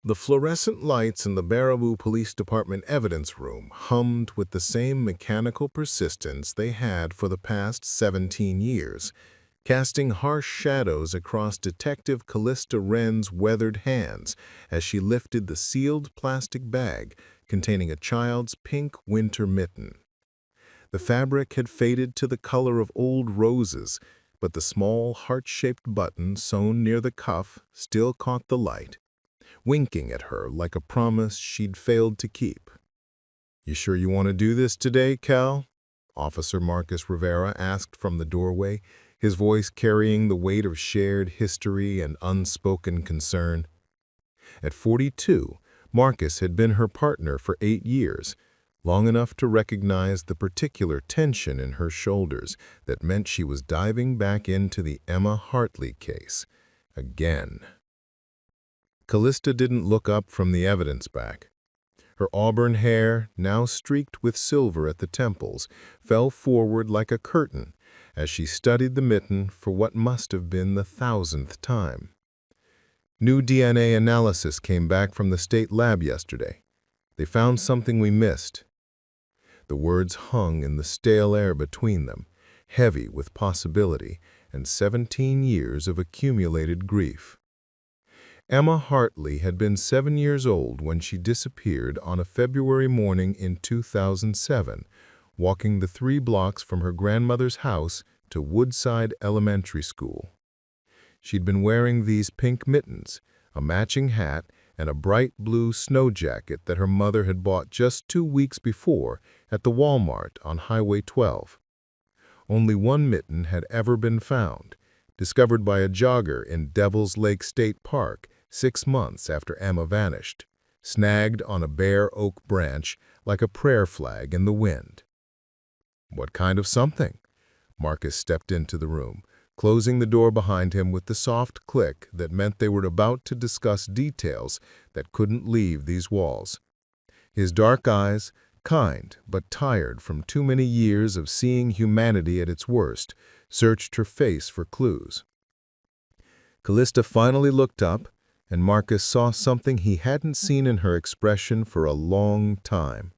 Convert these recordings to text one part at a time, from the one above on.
The fluorescent lights in the Baraboo Police Department evidence room hummed with the same mechanical persistence they had for the past 17 years, casting harsh shadows across Detective Calista Wren's weathered hands as she lifted the sealed plastic bag containing a child's pink winter mitten. The fabric had faded to the color of old roses, but the small heart-shaped button sewn near the cuff still caught the light, winking at her like a promise she'd failed to keep. "You sure you want to do this today, Cal?" Officer Marcus Rivera asked from the doorway, his voice carrying the weight of shared history and unspoken concern. At 42, Marcus had been her partner for 8 years, long enough to recognize the particular tension in her shoulders that meant she was diving back into the Emma Hartley case. Again. Calista didn't look up from the evidence bag. Her auburn hair, now streaked with silver at the temples, fell forward like a curtain as she studied the mitten for what must have been the 1,000th time. New DNA analysis came back from the state lab yesterday. They found something we missed. The words hung in the stale air between them, heavy with possibility and 17 years of accumulated grief. Emma Hartley had been 7 years old when she disappeared on a February morning in 2007, walking the 3 blocks from her grandmother's house to Woodside Elementary School. She'd been wearing these pink mittens, a matching hat, and a bright blue snow jacket that her mother had bought just 2 weeks before at the Walmart on Highway 12. Only one mitten had ever been found, discovered by a jogger in Devil's Lake State Park 6 months after Emma vanished, snagged on a bare oak branch like a prayer flag in the wind. "What kind of something?" Marcus stepped into the room, closing the door behind him with the soft click that meant they were about to discuss details that couldn't leave these walls. His dark eyes, kind but tired from too many years of seeing humanity at its worst, searched her face for clues. Calista finally looked up, and Marcus saw something he hadn't seen in her expression for a long time.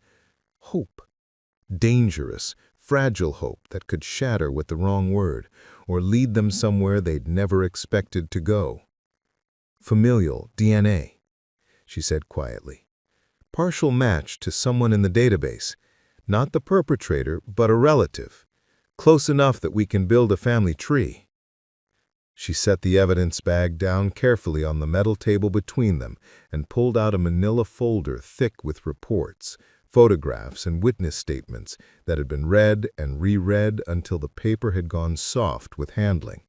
Hope. Dangerous, fragile hope that could shatter with the wrong word, or lead them somewhere they'd never expected to go. "Familial DNA," she said quietly. "Partial match to someone in the database. Not the perpetrator, but a relative. Close enough that we can build a family tree." She set the evidence bag down carefully on the metal table between them and pulled out a manila folder thick with reports, photographs, and witness statements that had been read and reread until the paper had gone soft with handling.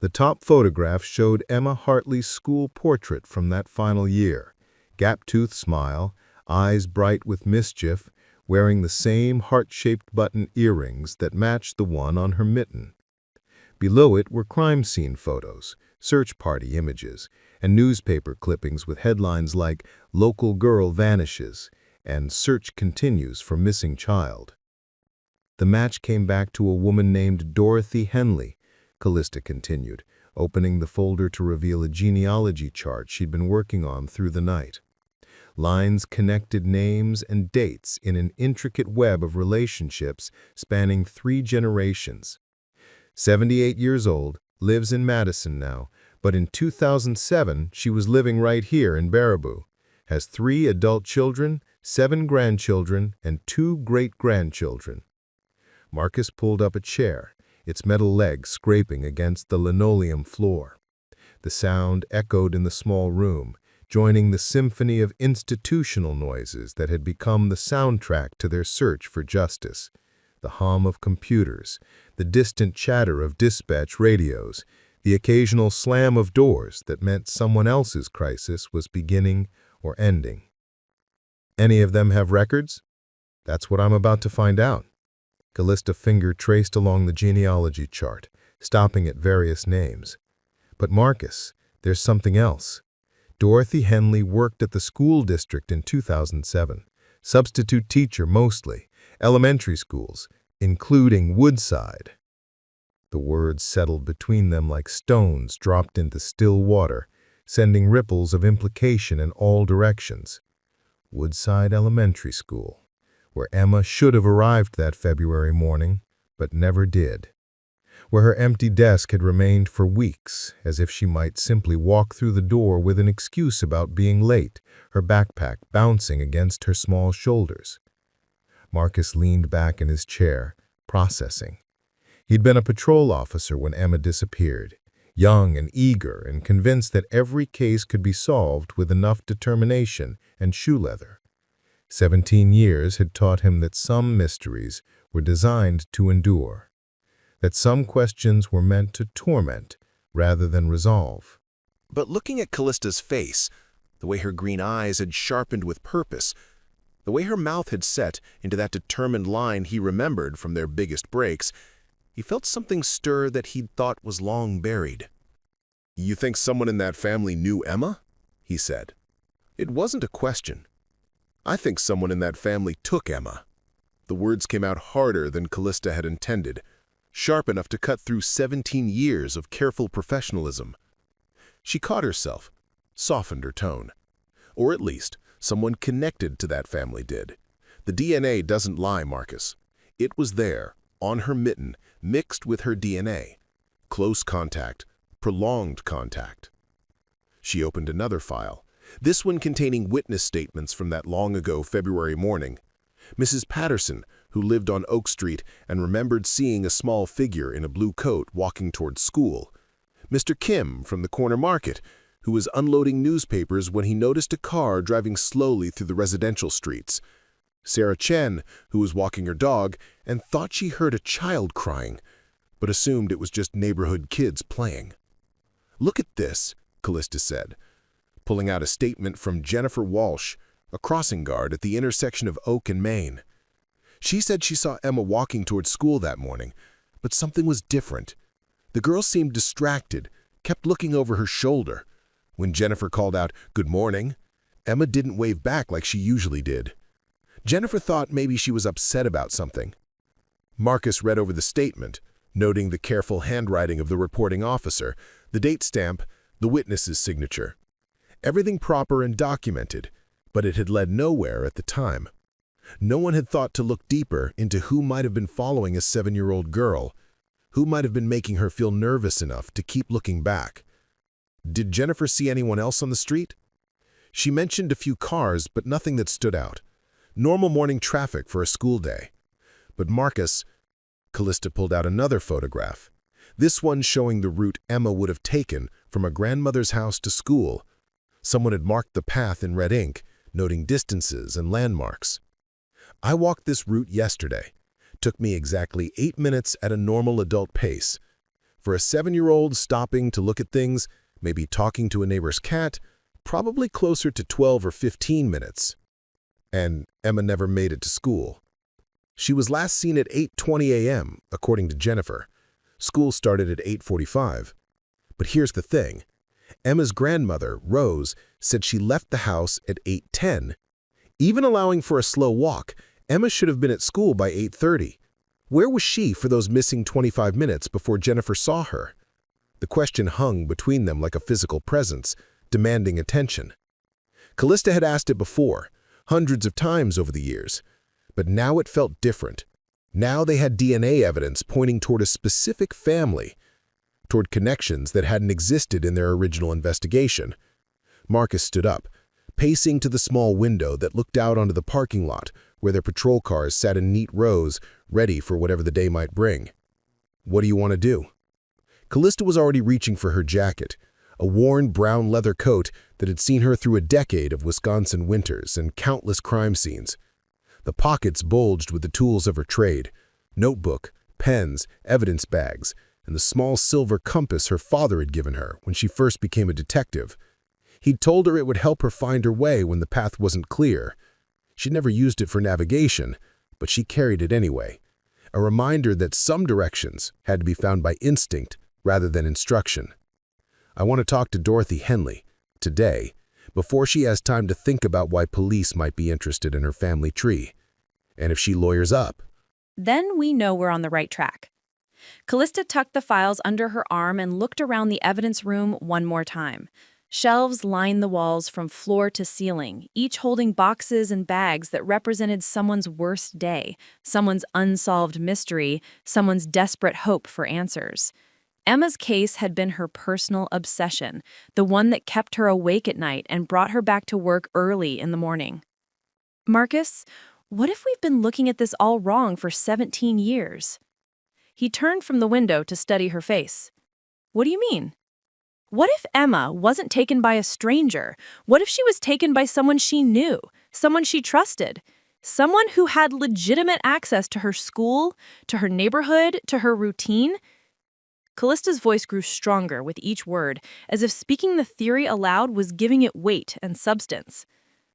The top photograph showed Emma Hartley's school portrait from that final year, gap-toothed smile, eyes bright with mischief, wearing the same heart-shaped button earrings that matched the one on her mitten. Below it were crime scene photos, search party images, and newspaper clippings with headlines like "Local Girl Vanishes" and "Search Continues for Missing Child." "The match came back to a woman named Dorothy Henley," Calista continued, opening the folder to reveal a genealogy chart she'd been working on through the night. Lines connected names and dates in an intricate web of relationships spanning 3 generations. 78 years old, lives in Madison now, but in 2007 she was living right here in Baraboo. Has 3 adult children, 7 grandchildren, and 2 great-grandchildren. Marcus pulled up a chair, its metal legs scraping against the linoleum floor. The sound echoed in the small room, joining the symphony of institutional noises that had become the soundtrack to their search for justice. The hum of computers, the distant chatter of dispatch radios, the occasional slam of doors that meant someone else's crisis was beginning or ending. "Any of them have records?" "That's what I'm about to find out." Callista's finger traced along the genealogy chart, stopping at various names. "But Marcus, there's something else. Dorothy Henley worked at the school district in 2007, substitute teacher mostly, elementary schools, including Woodside." The words settled between them like stones dropped into still water, sending ripples of implication in all directions. Woodside Elementary School, where Emma should have arrived that February morning, but never did. Where her empty desk had remained for weeks, as if she might simply walk through the door with an excuse about being late, her backpack bouncing against her small shoulders. Marcus leaned back in his chair, processing. He'd been a patrol officer when Emma disappeared, young and eager and convinced that every case could be solved with enough determination and shoe leather. 17 years had taught him that some mysteries were designed to endure, that some questions were meant to torment rather than resolve. But looking at Calista's face, the way her green eyes had sharpened with purpose, the way her mouth had set into that determined line he remembered from their biggest breaks, he felt something stir that he'd thought was long buried. "You think someone in that family knew Emma?" he said. It wasn't a question. "I think someone in that family took Emma." The words came out harder than Calista had intended, sharp enough to cut through 17 years of careful professionalism. She caught herself, softened her tone. Or at least, someone connected to that family did. The DNA doesn't lie, Marcus. It was there, on her mitten, mixed with her DNA. Close contact, prolonged contact. She opened another file, this one containing witness statements from that long-ago February morning. Mrs. Patterson, who lived on Oak Street and remembered seeing a small figure in a blue coat walking towards school. Mr. Kim from the corner market, who was unloading newspapers when he noticed a car driving slowly through the residential streets. Sarah Chen, who was walking her dog and thought she heard a child crying, but assumed it was just neighborhood kids playing. "Look at this," Calista said, pulling out a statement from Jennifer Walsh, a crossing guard at the intersection of Oak and Main. She said she saw Emma walking towards school that morning, but something was different. The girl seemed distracted, kept looking over her shoulder. When Jennifer called out, "Good morning," Emma didn't wave back like she usually did. Jennifer thought maybe she was upset about something. Marcus read over the statement, noting the careful handwriting of the reporting officer, the date stamp, the witness's signature. Everything proper and documented, but it had led nowhere at the time. No one had thought to look deeper into who might have been following a 7-year-old girl, who might have been making her feel nervous enough to keep looking back. Did Jennifer see anyone else on the street? She mentioned a few cars, but nothing that stood out. Normal morning traffic for a school day. But Marcus, Calista pulled out another photograph, this one showing the route Emma would have taken from a grandmother's house to school. Someone had marked the path in red ink, noting distances and landmarks. "I walked this route yesterday. Took me exactly 8 minutes at a normal adult pace. For a 7-year-old stopping to look at things, maybe talking to a neighbor's cat, probably closer to 12 or 15 minutes. And Emma never made it to school. She was last seen at 8:20 a.m., according to Jennifer. School started at 8:45. But here's the thing. Emma's grandmother, Rose, said she left the house at 8:10. Even allowing for a slow walk, Emma should have been at school by 8:30. Where was she for those missing 25 minutes before Jennifer saw her? The question hung between them like a physical presence, demanding attention. Calista had asked it before, hundreds of times over the years, but now it felt different. Now they had DNA evidence pointing toward a specific family, toward connections that hadn't existed in their original investigation. Marcus stood up, pacing to the small window that looked out onto the parking lot where their patrol cars sat in neat rows, ready for whatever the day might bring. "What do you want to do?" Calista was already reaching for her jacket, a worn brown leather coat that had seen her through a decade of Wisconsin winters and countless crime scenes. The pockets bulged with the tools of her trade, notebook, pens, evidence bags, and the small silver compass her father had given her when she first became a detective. He'd told her it would help her find her way when the path wasn't clear. She'd never used it for navigation, but she carried it anyway, a reminder that some directions had to be found by instinct rather than instruction. "I want to talk to Dorothy Henley, today, before she has time to think about why police might be interested in her family tree. And if she lawyers up." Then we know we're on the right track. Calista tucked the files under her arm and looked around the evidence room one more time. Shelves lined the walls from floor to ceiling, each holding boxes and bags that represented someone's worst day, someone's unsolved mystery, someone's desperate hope for answers. Emma's case had been her personal obsession, the one that kept her awake at night and brought her back to work early in the morning. Marcus, what if we've been looking at this all wrong for 17 years? He turned from the window to study her face. What do you mean? What if Emma wasn't taken by a stranger? What if she was taken by someone she knew, someone she trusted, someone who had legitimate access to her school, to her neighborhood, to her routine? Callista's voice grew stronger with each word, as if speaking the theory aloud was giving it weight and substance.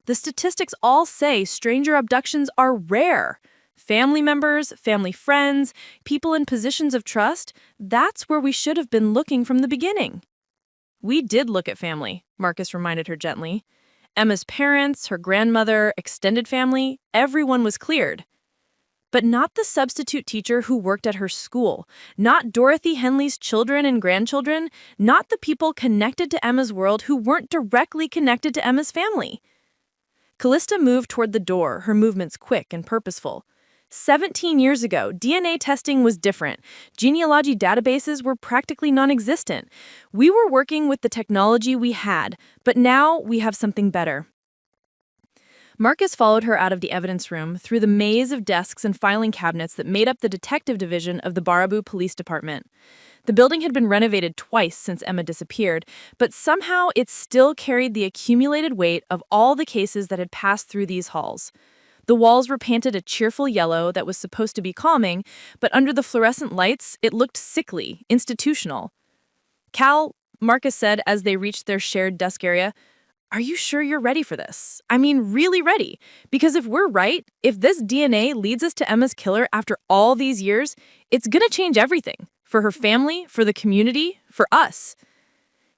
The statistics all say stranger abductions are rare. Family members, family friends, people in positions of trust, that's where we should have been looking from the beginning. We did look at family, Marcus reminded her gently. Emma's parents, her grandmother, extended family, everyone was cleared. But not the substitute teacher who worked at her school, not Dorothy Henley's children and grandchildren, not the people connected to Emma's world who weren't directly connected to Emma's family. Calista moved toward the door, her movements quick and purposeful. 17 years ago, DNA testing was different. Genealogy databases were practically non-existent. We were working with the technology we had, but now we have something better. Marcus followed her out of the evidence room, through the maze of desks and filing cabinets that made up the detective division of the Baraboo Police Department. The building had been renovated twice since Emma disappeared, but somehow it still carried the accumulated weight of all the cases that had passed through these halls. The walls were painted a cheerful yellow that was supposed to be calming, but under the fluorescent lights, it looked sickly, institutional. Cal, Marcus said as they reached their shared desk area, are you sure you're ready for this? I mean, really ready. Because if we're right, if this DNA leads us to Emma's killer after all these years, it's gonna change everything. For her family, for the community, for us.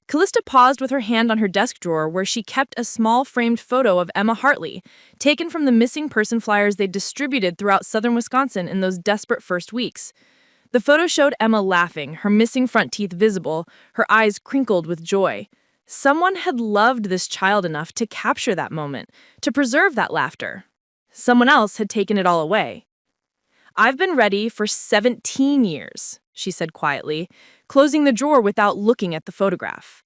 Calista paused with her hand on her desk drawer where she kept a small framed photo of Emma Hartley, taken from the missing person flyers they distributed throughout southern Wisconsin in those desperate first weeks. The photo showed Emma laughing, her missing front teeth visible, her eyes crinkled with joy. Someone had loved this child enough to capture that moment, to preserve that laughter. Someone else had taken it all away. I've been ready for 17 years, she said quietly, closing the drawer without looking at the photograph.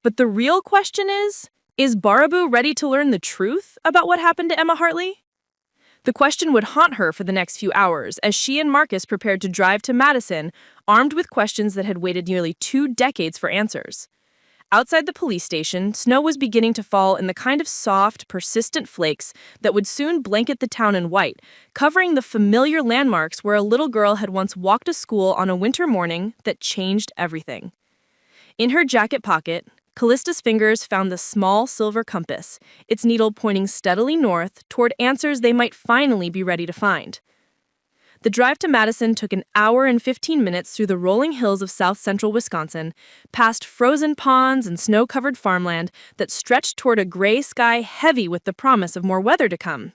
But the real question is Baraboo ready to learn the truth about what happened to Emma Hartley? The question would haunt her for the next few hours as she and Marcus prepared to drive to Madison, armed with questions that had waited nearly 2 decades for answers. Outside the police station, snow was beginning to fall in the kind of soft, persistent flakes that would soon blanket the town in white, covering the familiar landmarks where a little girl had once walked to school on a winter morning that changed everything. In her jacket pocket, Callista's fingers found the small silver compass, its needle pointing steadily north toward answers they might finally be ready to find. The drive to Madison took an hour and 15 minutes through the rolling hills of south-central Wisconsin, past frozen ponds and snow-covered farmland that stretched toward a gray sky heavy with the promise of more weather to come.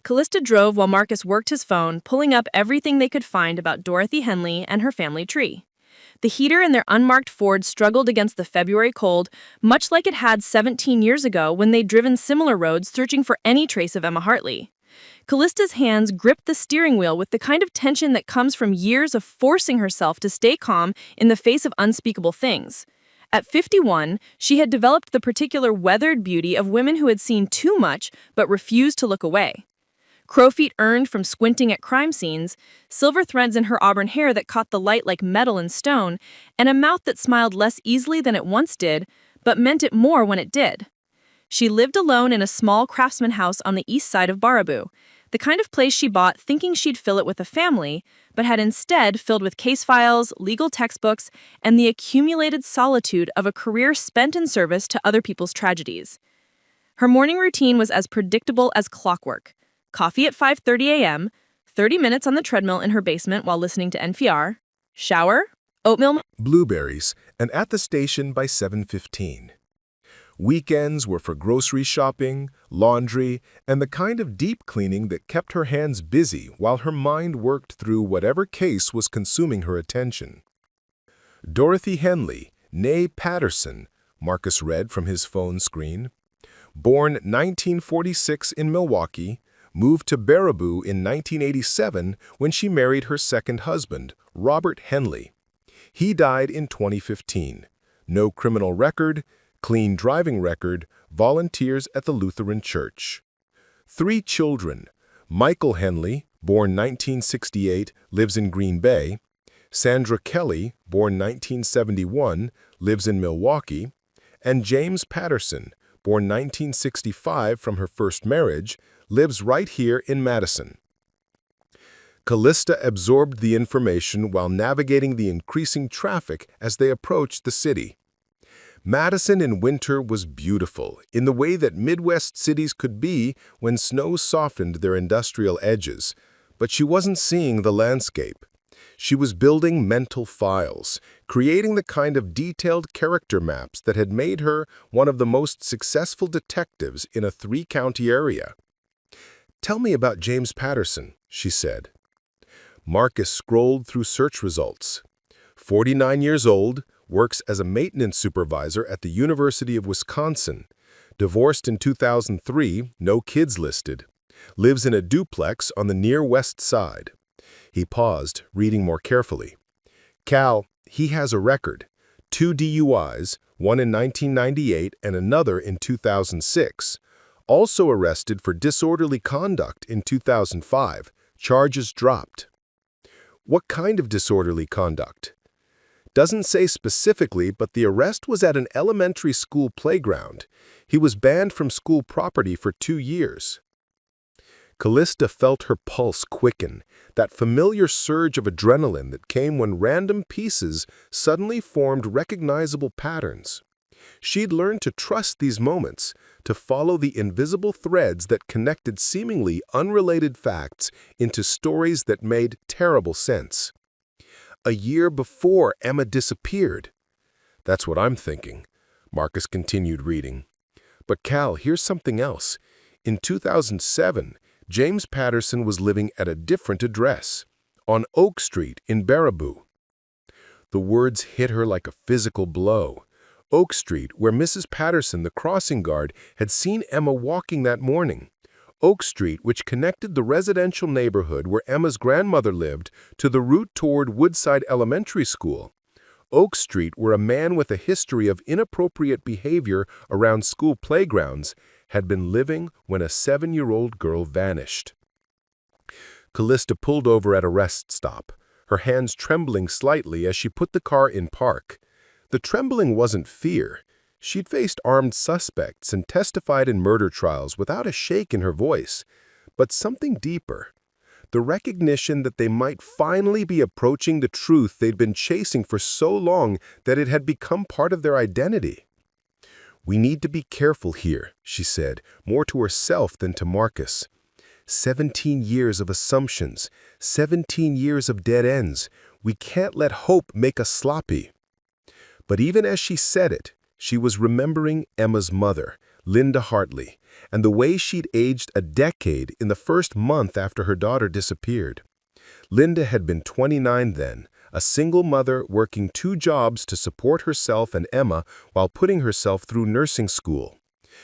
Calista drove while Marcus worked his phone, pulling up everything they could find about Dorothy Henley and her family tree. The heater in their unmarked Ford struggled against the February cold, much like it had 17 years ago when they'd driven similar roads searching for any trace of Emma Hartley. Callista's hands gripped the steering wheel with the kind of tension that comes from years of forcing herself to stay calm in the face of unspeakable things. At 51, she had developed the particular weathered beauty of women who had seen too much but refused to look away. Crowfeet earned from squinting at crime scenes, silver threads in her auburn hair that caught the light like metal and stone, and a mouth that smiled less easily than it once did, but meant it more when it did. She lived alone in a small craftsman house on the east side of Baraboo, the kind of place she bought thinking she'd fill it with a family, but had instead filled with case files, legal textbooks, and the accumulated solitude of a career spent in service to other people's tragedies. Her morning routine was as predictable as clockwork. Coffee at 5:30 a.m., 30 minutes on the treadmill in her basement while listening to NPR, shower, oatmeal, Blueberries, and at the station by 7:15. Weekends were for grocery shopping, laundry, and the kind of deep cleaning that kept her hands busy while her mind worked through whatever case was consuming her attention. Dorothy Henley, née Patterson, Marcus read from his phone screen. Born 1946 in Milwaukee, moved to Baraboo in 1987 when she married her second husband, Robert Henley. He died in 2015. No criminal record, clean driving record, volunteers at the Lutheran Church. 3 children. Michael Henley, born 1968, lives in Green Bay. Sandra Kelly, born 1971, lives in Milwaukee. And James Patterson, born 1965 from her first marriage, lives right here in Madison. Calista absorbed the information while navigating the increasing traffic as they approached the city. Madison in winter was beautiful, in the way that Midwest cities could be when snow softened their industrial edges, but she wasn't seeing the landscape. She was building mental files, creating the kind of detailed character maps that had made her one of the most successful detectives in a 3-county area. "Tell me about James Patterson," she said. Marcus scrolled through search results. 49 years old, works as a maintenance supervisor at the University of Wisconsin. Divorced in 2003, no kids listed. Lives in a duplex on the near west side. He paused, reading more carefully. "Cal, he has a record. 2 DUIs, one in 1998 and another in 2006. Also arrested for disorderly conduct in 2005. Charges dropped." "What kind of disorderly conduct?" "Doesn't say specifically, but the arrest was at an elementary school playground. He was banned from school property for 2 years. Calista felt her pulse quicken, that familiar surge of adrenaline that came when random pieces suddenly formed recognizable patterns. She'd learned to trust these moments, to follow the invisible threads that connected seemingly unrelated facts into stories that made terrible sense. A year before Emma disappeared. "That's what I'm thinking," Marcus continued reading. "But Cal, here's something else. In 2007, James Patterson was living at a different address, on Oak Street in Baraboo." The words hit her like a physical blow. Oak Street, where Mrs. Patterson, the crossing guard, had seen Emma walking that morning. Oak Street, which connected the residential neighborhood where Emma's grandmother lived to the route toward Woodside Elementary School. Oak Street, where a man with a history of inappropriate behavior around school playgrounds had been living when a 7-year-old girl vanished. Calista pulled over at a rest stop, her hands trembling slightly as she put the car in park. The trembling wasn't fear. She'd faced armed suspects and testified in murder trials without a shake in her voice, but something deeper. The recognition that they might finally be approaching the truth they'd been chasing for so long that it had become part of their identity. "We need to be careful here," she said, more to herself than to Marcus. 17 years of assumptions, 17 years of dead ends. We can't let hope make us sloppy. But even as she said it, she was remembering Emma's mother, Linda Hartley, and the way she'd aged a decade in the first month after her daughter disappeared. Linda had been 29 then, a single mother working 2 jobs to support herself and Emma while putting herself through nursing school.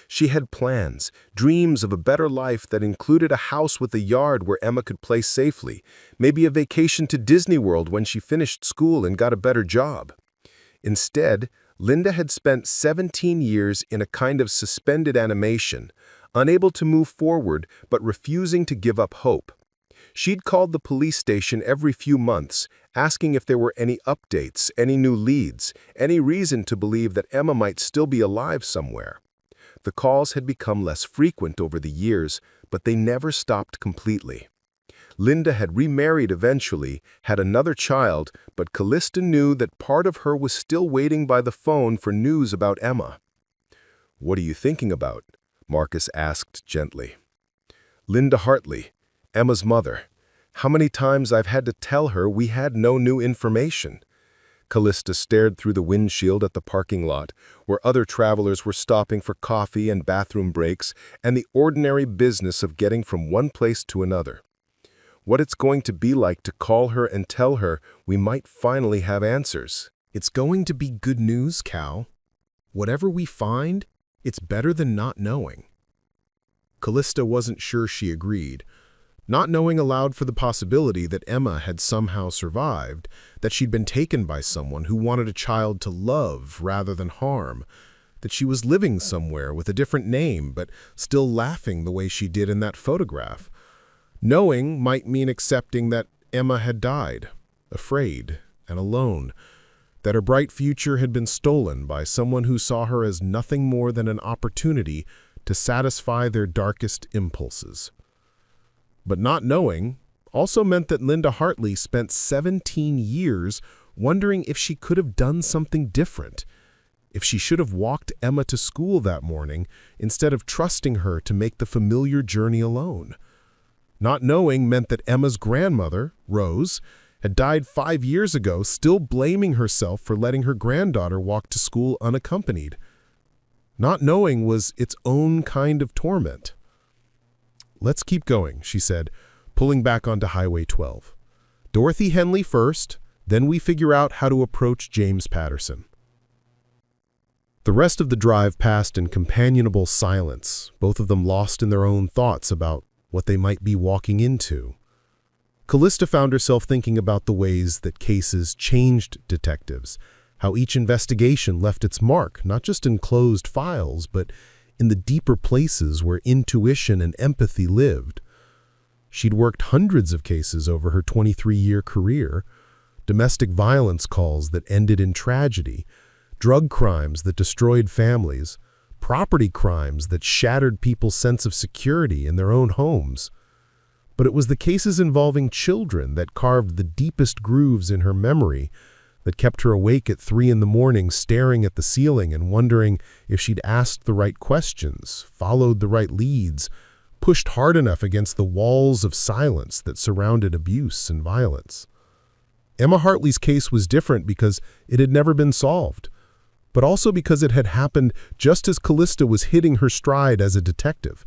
She had plans, dreams of a better life that included a house with a yard where Emma could play safely, maybe a vacation to Disney World when she finished school and got a better job. Instead, Linda had spent 17 years in a kind of suspended animation, unable to move forward but refusing to give up hope. She'd called the police station every few months, asking if there were any updates, any new leads, any reason to believe that Emma might still be alive somewhere. The calls had become less frequent over the years, but they never stopped completely. Linda had remarried eventually, had another child, but Calista knew that part of her was still waiting by the phone for news about Emma. "What are you thinking about?" Marcus asked gently. "Linda Hartley, Emma's mother. How many times I've had to tell her we had no new information." Calista stared through the windshield at the parking lot, where other travelers were stopping for coffee and bathroom breaks and the ordinary business of getting from one place to another. What it's going to be like to call her and tell her we might finally have answers. "It's going to be good news, Cal." Whatever we find, it's better than not knowing." Calista wasn't sure she agreed. Not knowing allowed for the possibility that Emma had somehow survived, that she'd been taken by someone who wanted a child to love rather than harm, that she was living somewhere with a different name but still laughing the way she did in that photograph. Knowing might mean accepting that Emma had died, afraid and alone, that her bright future had been stolen by someone who saw her as nothing more than an opportunity to satisfy their darkest impulses. But not knowing also meant that Linda Hartley spent 17 years wondering if she could have done something different, if she should have walked Emma to school that morning instead of trusting her to make the familiar journey alone. Not knowing meant that Emma's grandmother, Rose, had died 5 years ago, still blaming herself for letting her granddaughter walk to school unaccompanied. Not knowing was its own kind of torment. "Let's keep going," she said, pulling back onto Highway 12. "Dorothy Henley first, then we figure out how to approach James Patterson." The rest of the drive passed in companionable silence, both of them lost in their own thoughts about what they might be walking into. Calista found herself thinking about the ways that cases changed detectives, how each investigation left its mark, not just in closed files, but in the deeper places where intuition and empathy lived. She'd worked hundreds of cases over her 23-year career, domestic violence calls that ended in tragedy, drug crimes that destroyed families, property crimes that shattered people's sense of security in their own homes. But it was the cases involving children that carved the deepest grooves in her memory, that kept her awake at 3 a.m. staring at the ceiling and wondering if she'd asked the right questions, followed the right leads, pushed hard enough against the walls of silence that surrounded abuse and violence. Emma Hartley's case was different because it had never been solved, but also because it had happened just as Calista was hitting her stride as a detective,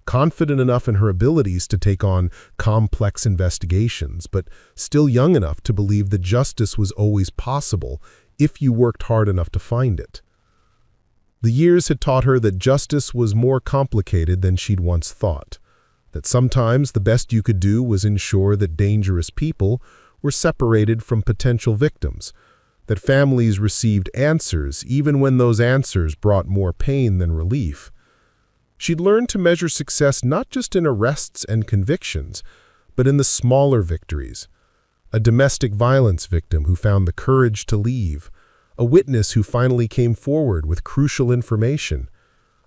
confident enough in her abilities to take on complex investigations, but still young enough to believe that justice was always possible if you worked hard enough to find it. The years had taught her that justice was more complicated than she'd once thought, that sometimes the best you could do was ensure that dangerous people were separated from potential victims, that families received answers even when those answers brought more pain than relief. She'd learned to measure success not just in arrests and convictions, but in the smaller victories. A domestic violence victim who found the courage to leave, a witness who finally came forward with crucial information,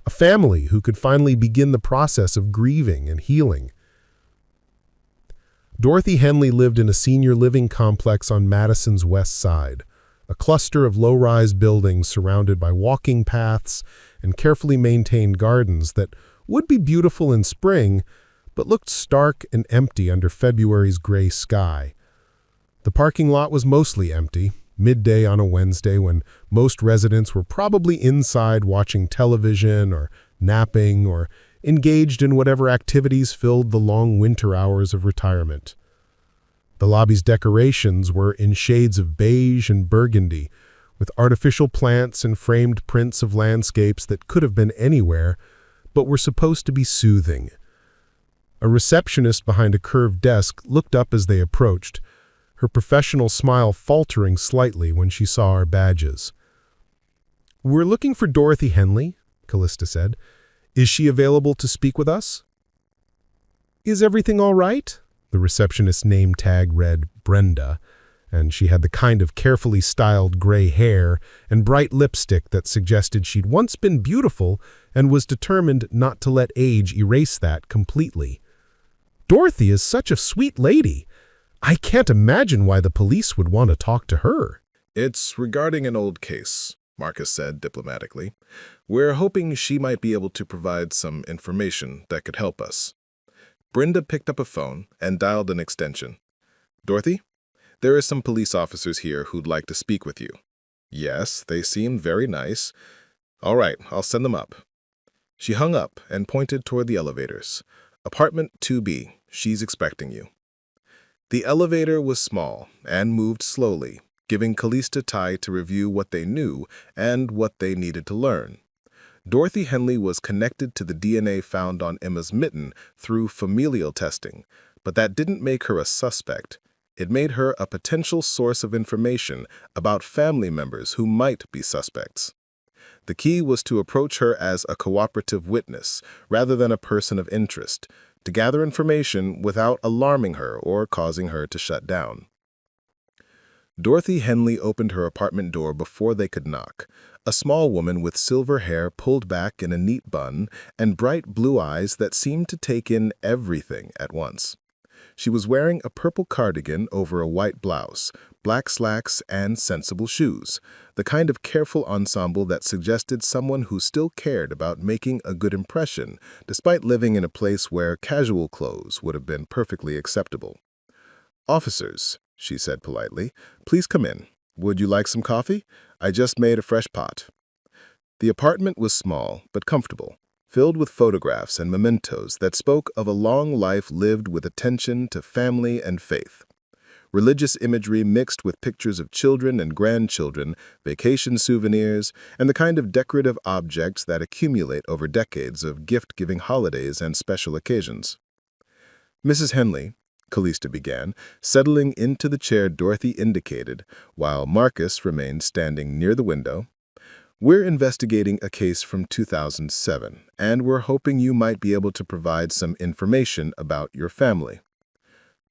a family who could finally begin the process of grieving and healing. Dorothy Henley lived in a senior living complex on Madison's west side, a cluster of low-rise buildings surrounded by walking paths and carefully maintained gardens that would be beautiful in spring, but looked stark and empty under February's gray sky. The parking lot was mostly empty, midday on a Wednesday when most residents were probably inside watching television or napping or engaged in whatever activities filled the long winter hours of retirement. The lobby's decorations were in shades of beige and burgundy, with artificial plants and framed prints of landscapes that could have been anywhere, but were supposed to be soothing. A receptionist behind a curved desk looked up as they approached, her professional smile faltering slightly when she saw our badges. "We're looking for Dorothy Henley," Calista said. "Is she available to speak with us?" "Is everything all right?" The receptionist's name tag read Brenda, and she had the kind of carefully styled gray hair and bright lipstick that suggested she'd once been beautiful and was determined not to let age erase that completely. "Dorothy is such a sweet lady. I can't imagine why the police would want to talk to her." "It's regarding an old case," Marcus said diplomatically. "We're hoping she might be able to provide some information that could help us." Brenda picked up a phone and dialed an extension. "Dorothy, there are some police officers here who'd like to speak with you." "Yes, they seem very nice." "All right, I'll send them up." She hung up and pointed toward the elevators. "Apartment 2B, she's expecting you." The elevator was small and moved slowly, giving Calista time to review what they knew and what they needed to learn. Dorothy Henley was connected to the DNA found on Emma's mitten through familial testing, but that didn't make her a suspect. It made her a potential source of information about family members who might be suspects. The key was to approach her as a cooperative witness rather than a person of interest, to gather information without alarming her or causing her to shut down. Dorothy Henley opened her apartment door before they could knock. A small woman with silver hair pulled back in a neat bun and bright blue eyes that seemed to take in everything at once. She was wearing a purple cardigan over a white blouse, black slacks, and sensible shoes, the kind of careful ensemble that suggested someone who still cared about making a good impression, despite living in a place where casual clothes would have been perfectly acceptable. "Officers," she said politely, "please come in. Would you like some coffee? I just made a fresh pot." The apartment was small but comfortable, filled with photographs and mementos that spoke of a long life lived with attention to family and faith. Religious imagery mixed with pictures of children and grandchildren, vacation souvenirs, and the kind of decorative objects that accumulate over decades of gift-giving holidays and special occasions. "Mrs. Henley," Calista began, settling into the chair Dorothy indicated, while Marcus remained standing near the window, "we're investigating a case from 2007, and we're hoping you might be able to provide some information about your family."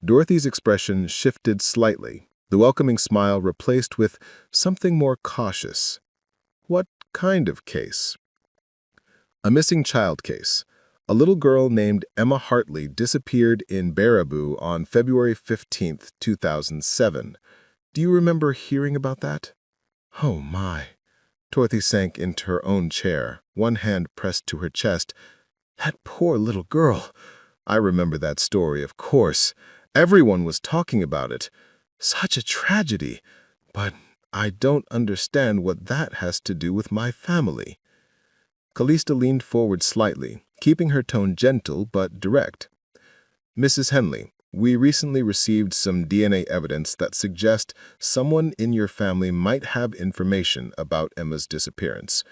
Dorothy's expression shifted slightly, the welcoming smile replaced with something more cautious. "What kind of case?" "A missing child case. A little girl named Emma Hartley disappeared in Baraboo on February 15, 2007. Do you remember hearing about that?" "Oh, my." Dorothy sank into her own chair, one hand pressed to her chest. "That poor little girl. I remember that story, of course. Everyone was talking about it. Such a tragedy. But I don't understand what that has to do with my family." Calista leaned forward slightly, keeping her tone gentle but direct. "Mrs. Henley, we recently received some DNA evidence that suggests someone in your family might have information about Emma's disappearance.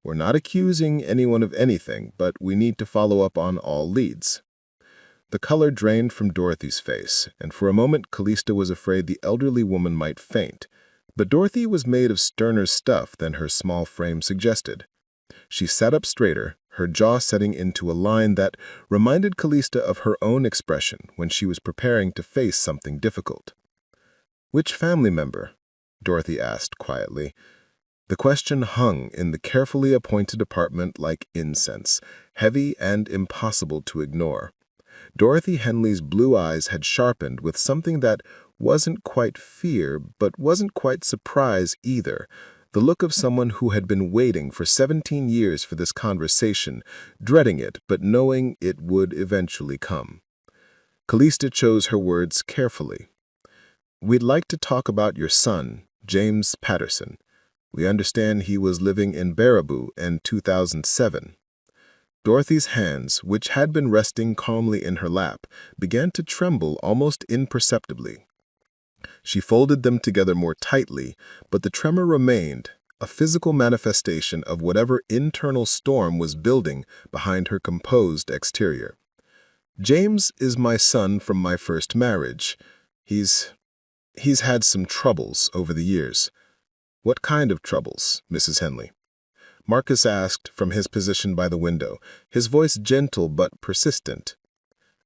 We're not accusing anyone of anything, but we need to follow up on all leads." The color drained from Dorothy's face, and for a moment Calista was afraid the elderly woman might faint. But Dorothy was made of sterner stuff than her small frame suggested. She sat up straighter, her jaw setting into a line that reminded Calista of her own expression when she was preparing to face something difficult. "Which family member?" Dorothy asked quietly. The question hung in the carefully appointed apartment like incense, heavy and impossible to ignore. Dorothy Henley's blue eyes had sharpened with something that wasn't quite fear, but wasn't quite surprise either. The look of someone who had been waiting for 17 years for this conversation, dreading it but knowing it would eventually come. Calista chose her words carefully. "We'd like to talk about your son, James Patterson. We understand he was living in Baraboo in 2007. Dorothy's hands, which had been resting calmly in her lap, began to tremble almost imperceptibly. She folded them together more tightly, but the tremor remained, a physical manifestation of whatever internal storm was building behind her composed exterior. "James is my son from my first marriage. He's had some troubles over the years." "What kind of troubles, Mrs. Henley?" Marcus asked from his position by the window, his voice gentle but persistent.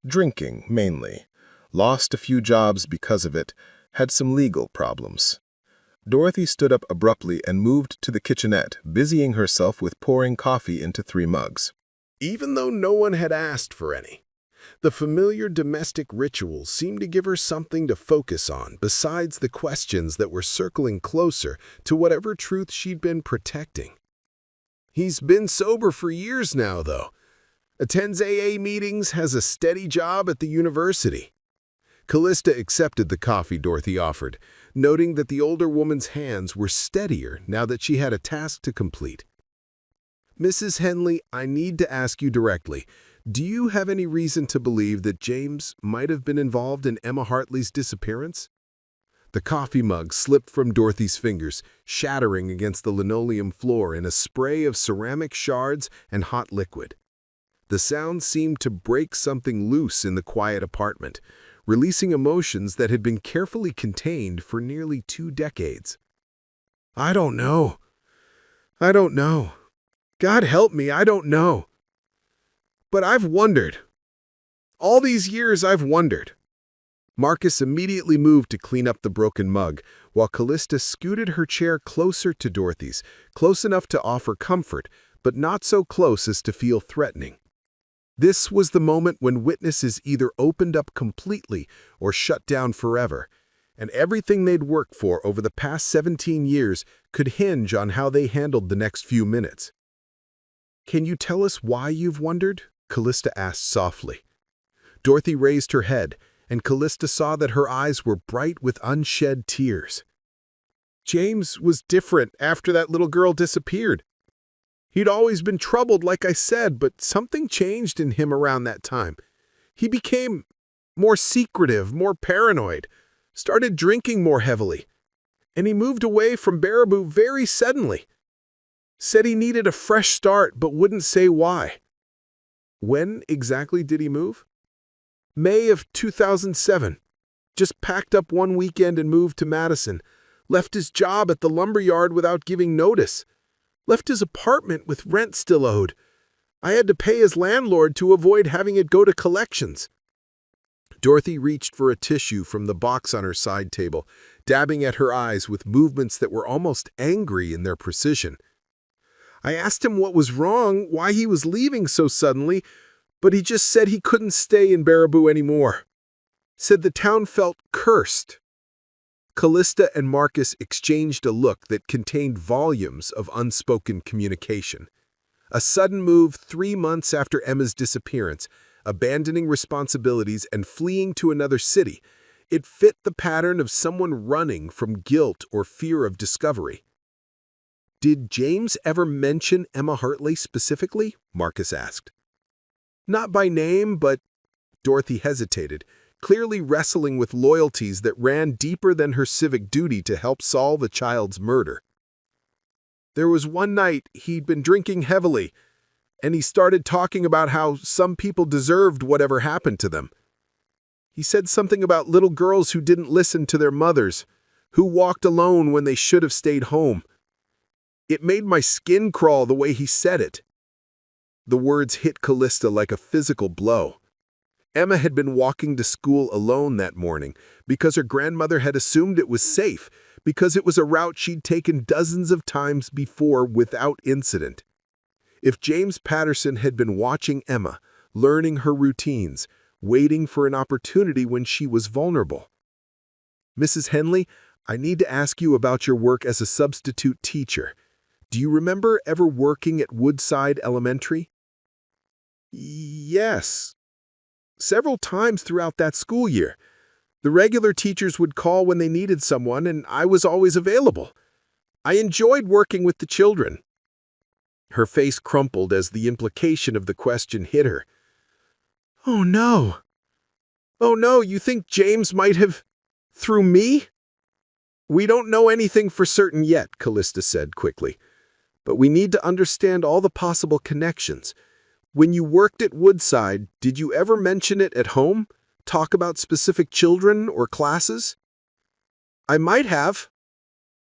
"Drinking, mainly. Lost a few jobs because of it. Had some legal problems." Dorothy stood up abruptly and moved to the kitchenette, busying herself with pouring coffee into 3 mugs. Even though no one had asked for any, the familiar domestic rituals seemed to give her something to focus on besides the questions that were circling closer to whatever truth she'd been protecting. "He's been sober for years now, though. Attends AA meetings, has a steady job at the university." Calista accepted the coffee Dorothy offered, noting that the older woman's hands were steadier now that she had a task to complete. "Mrs. Henley, I need to ask you directly, do you have any reason to believe that James might have been involved in Emma Hartley's disappearance?" The coffee mug slipped from Dorothy's fingers, shattering against the linoleum floor in a spray of ceramic shards and hot liquid. The sound seemed to break something loose in the quiet apartment, releasing emotions that had been carefully contained for nearly 2 decades. "I don't know. I don't know. God help me, I don't know. But I've wondered. All these years I've wondered." Marcus immediately moved to clean up the broken mug, while Calista scooted her chair closer to Dorothy's, close enough to offer comfort, but not so close as to feel threatening. This was the moment when witnesses either opened up completely or shut down forever, and everything they'd worked for over the past 17 years could hinge on how they handled the next few minutes. "Can you tell us why you've wondered?" Calista asked softly. Dorothy raised her head, and Calista saw that her eyes were bright with unshed tears. "James was different after that little girl disappeared. He'd always been troubled, like I said, but something changed in him around that time. He became more secretive, more paranoid, started drinking more heavily, and he moved away from Baraboo very suddenly. Said he needed a fresh start, but wouldn't say why." "When exactly did he move?" "May of 2007. Just packed up one weekend and moved to Madison. Left his job at the lumberyard without giving notice. Left his apartment with rent still owed. I had to pay his landlord to avoid having it go to collections." Dorothy reached for a tissue from the box on her side table, dabbing at her eyes with movements that were almost angry in their precision. "I asked him what was wrong, why he was leaving so suddenly, but he just said he couldn't stay in Baraboo anymore. Said the town felt cursed." Calista and Marcus exchanged a look that contained volumes of unspoken communication. A sudden move 3 months after Emma's disappearance, abandoning responsibilities and fleeing to another city. It fit the pattern of someone running from guilt or fear of discovery. "Did James ever mention Emma Hartley specifically?" Marcus asked. "Not by name, but—" Dorothy hesitated, clearly wrestling with loyalties that ran deeper than her civic duty to help solve a child's murder. "There was one night he'd been drinking heavily, and he started talking about how some people deserved whatever happened to them. He said something about little girls who didn't listen to their mothers, who walked alone when they should have stayed home. It made my skin crawl the way he said it." The words hit Calista like a physical blow. Emma had been walking to school alone that morning because her grandmother had assumed it was safe, because it was a route she'd taken dozens of times before without incident. If James Patterson had been watching Emma, learning her routines, waiting for an opportunity when she was vulnerable. "Mrs. Henley, I need to ask you about your work as a substitute teacher. Do you remember ever working at Woodside Elementary?" "Yes. Several times throughout that school year. The regular teachers would call when they needed someone, and I was always available. I enjoyed working with the children." Her face crumpled as the implication of the question hit her. "Oh no. Oh no, you think James might have... through me?" "We don't know anything for certain yet," Calista said quickly. "But we need to understand all the possible connections. When you worked at Woodside, did you ever mention it at home? Talk about specific children or classes?" "I might have.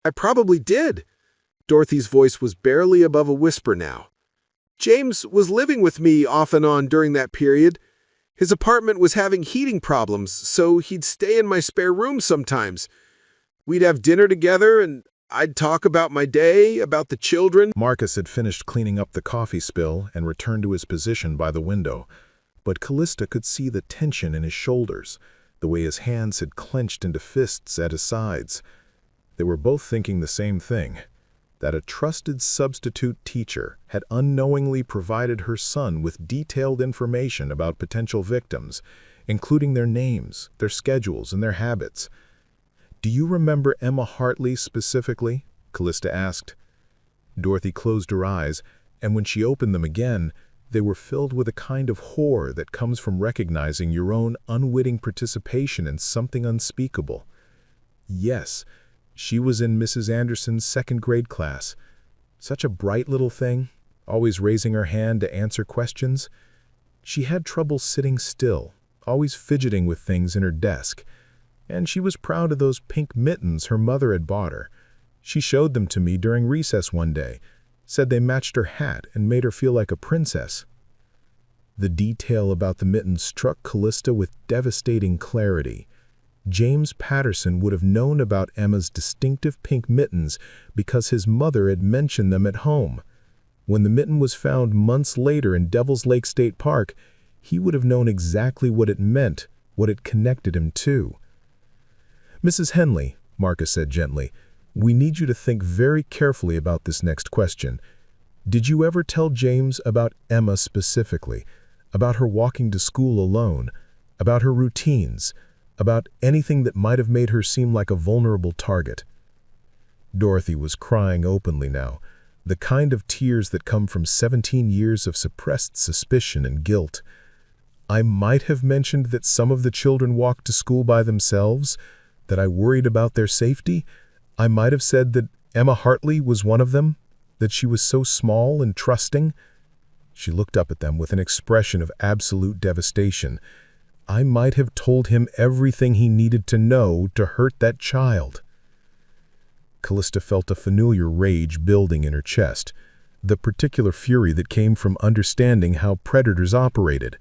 I probably did." Dorothy's voice was barely above a whisper now. "James was living with me off and on during that period. His apartment was having heating problems, so he'd stay in my spare room sometimes. We'd have dinner together, and I'd talk about my day, about the children." Marcus had finished cleaning up the coffee spill and returned to his position by the window, but Calista could see the tension in his shoulders, the way his hands had clenched into fists at his sides. They were both thinking the same thing, that a trusted substitute teacher had unknowingly provided her son with detailed information about potential victims, including their names, their schedules, and their habits. "Do you remember Emma Hartley specifically?" Calista asked. Dorothy closed her eyes, and when she opened them again, they were filled with a kind of horror that comes from recognizing your own unwitting participation in something unspeakable. Yes, she was in Mrs. Anderson's second-grade class. Such a bright little thing, always raising her hand to answer questions. She had trouble sitting still, always fidgeting with things in her desk. And she was proud of those pink mittens her mother had bought her. She showed them to me during recess one day, said they matched her hat and made her feel like a princess. The detail about the mittens struck Calista with devastating clarity. James Patterson would have known about Emma's distinctive pink mittens because his mother had mentioned them at home. When the mitten was found months later in Devil's Lake State Park, he would have known exactly what it meant, what it connected him to. "Mrs. Henley," Marcus said gently, "we need you to think very carefully about this next question. Did you ever tell James about Emma specifically, about her walking to school alone, about her routines, about anything that might have made her seem like a vulnerable target?" Dorothy was crying openly now, the kind of tears that come from 17 years of suppressed suspicion and guilt. "I might have mentioned that some of the children walked to school by themselves, that I worried about their safety. I might have said that Emma Hartley was one of them, that she was so small and trusting." She looked up at them with an expression of absolute devastation. "I might have told him everything he needed to know to hurt that child." Calista felt a familiar rage building in her chest, the particular fury that came from understanding how predators operated,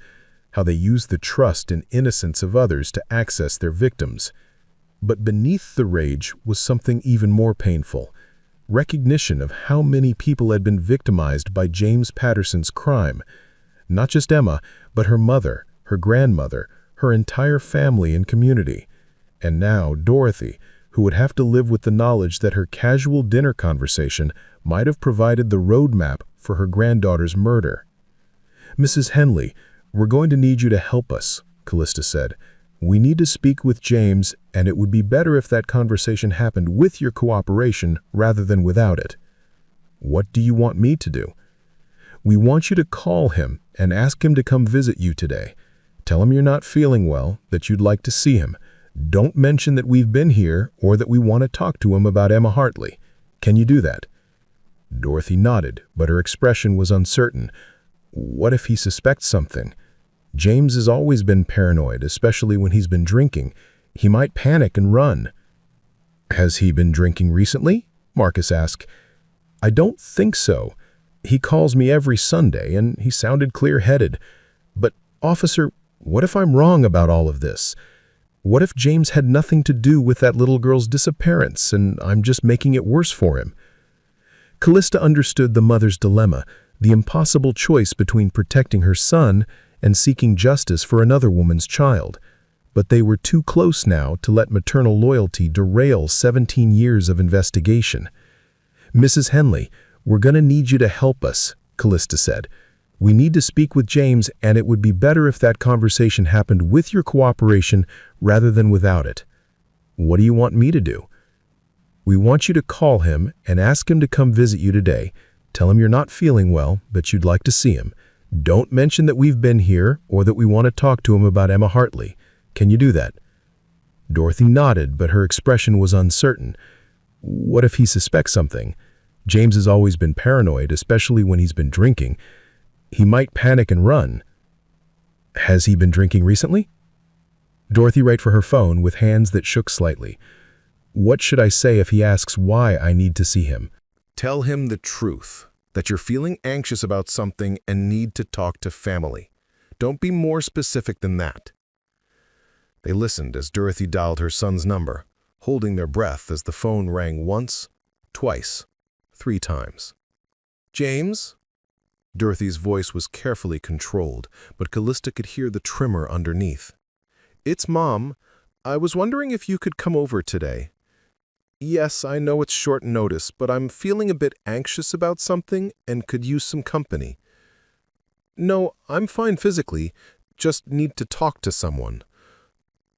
how they used the trust and innocence of others to access their victims. But beneath the rage was something even more painful, recognition of how many people had been victimized by James Patterson's crime. Not just Emma, but her mother, her grandmother, her entire family and community. And now Dorothy, who would have to live with the knowledge that her casual dinner conversation might have provided the roadmap for her granddaughter's murder. "Mrs. Henley, we're going to need you to help us," Calista said. "We need to speak with James, and it would be better if that conversation happened with your cooperation rather than without it." "What do you want me to do?" "We want you to call him and ask him to come visit you today. Tell him you're not feeling well, that you'd like to see him. Don't mention that we've been here or that we want to talk to him about Emma Hartley. Can you do that?" Dorothy nodded, but her expression was uncertain. What if he suspects something? James has always been paranoid, especially when he's been drinking. He might panic and run. "Has he been drinking recently?" Marcus asked. "I don't think so. He calls me every Sunday, and he sounded clear-headed. But, officer, what if I'm wrong about all of this? What if James had nothing to do with that little girl's disappearance, and I'm just making it worse for him?" Calista understood the mother's dilemma, the impossible choice between protecting her son and seeking justice for another woman's child. But they were too close now to let maternal loyalty derail 17 years of investigation. "Mrs. Henley, we're going to need you to help us," Calista said. "We need to speak with James, and it would be better if that conversation happened with your cooperation rather than without it." "What do you want me to do?" "We want you to call him and ask him to come visit you today. Tell him you're not feeling well, but you'd like to see him. Don't mention that we've been here or that we want to talk to him about Emma Hartley. Can you do that?" Dorothy nodded, but her expression was uncertain. What if he suspects something? James has always been paranoid, especially when he's been drinking. He might panic and run. Has he been drinking recently? Dorothy reached for her phone with hands that shook slightly. What should I say if he asks why I need to see him? Tell him the truth, that you're feeling anxious about something and need to talk to family. Don't be more specific than that. They listened as Dorothy dialed her son's number, holding their breath as the phone rang once, twice, 3 times. "James?" Dorothy's voice was carefully controlled, but Calista could hear the tremor underneath. "It's Mom. I was wondering if you could come over today. Yes, I know it's short notice, but I'm feeling a bit anxious about something and could use some company. No, I'm fine physically, just need to talk to someone.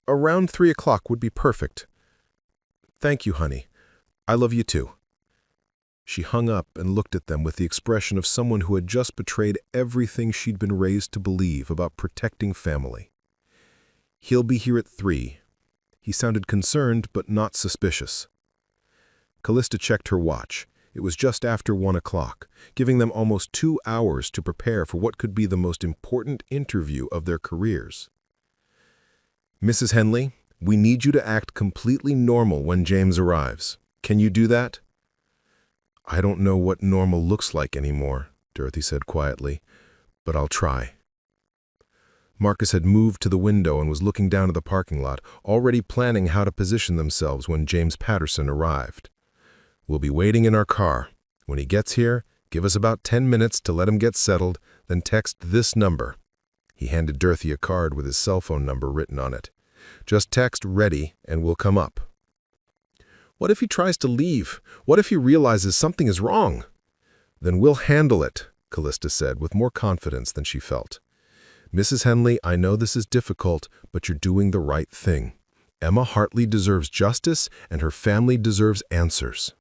Around 3 o'clock would be perfect. Thank you, honey. I love you too." She hung up and looked at them with the expression of someone who had just betrayed everything she'd been raised to believe about protecting family. "He'll be here at 3. He sounded concerned but not suspicious. Calista checked her watch. It was just after 1 o'clock, giving them almost 2 hours to prepare for what could be the most important interview of their careers. "Mrs. Henley, we need you to act completely normal when James arrives. Can you do that?" "I don't know what normal looks like anymore," Dorothy said quietly, "but I'll try." Marcus had moved to the window and was looking down at the parking lot, already planning how to position themselves when James Patterson arrived. "We'll be waiting in our car. When he gets here, give us about 10 minutes to let him get settled, then text this number." He handed Dorothy a card with his cell phone number written on it. "Just text ready and we'll come up." "What if he tries to leave? What if he realizes something is wrong?" "Then we'll handle it," Calista said with more confidence than she felt. "Mrs. Henley, I know this is difficult, but you're doing the right thing. Emma Hartley deserves justice and her family deserves answers."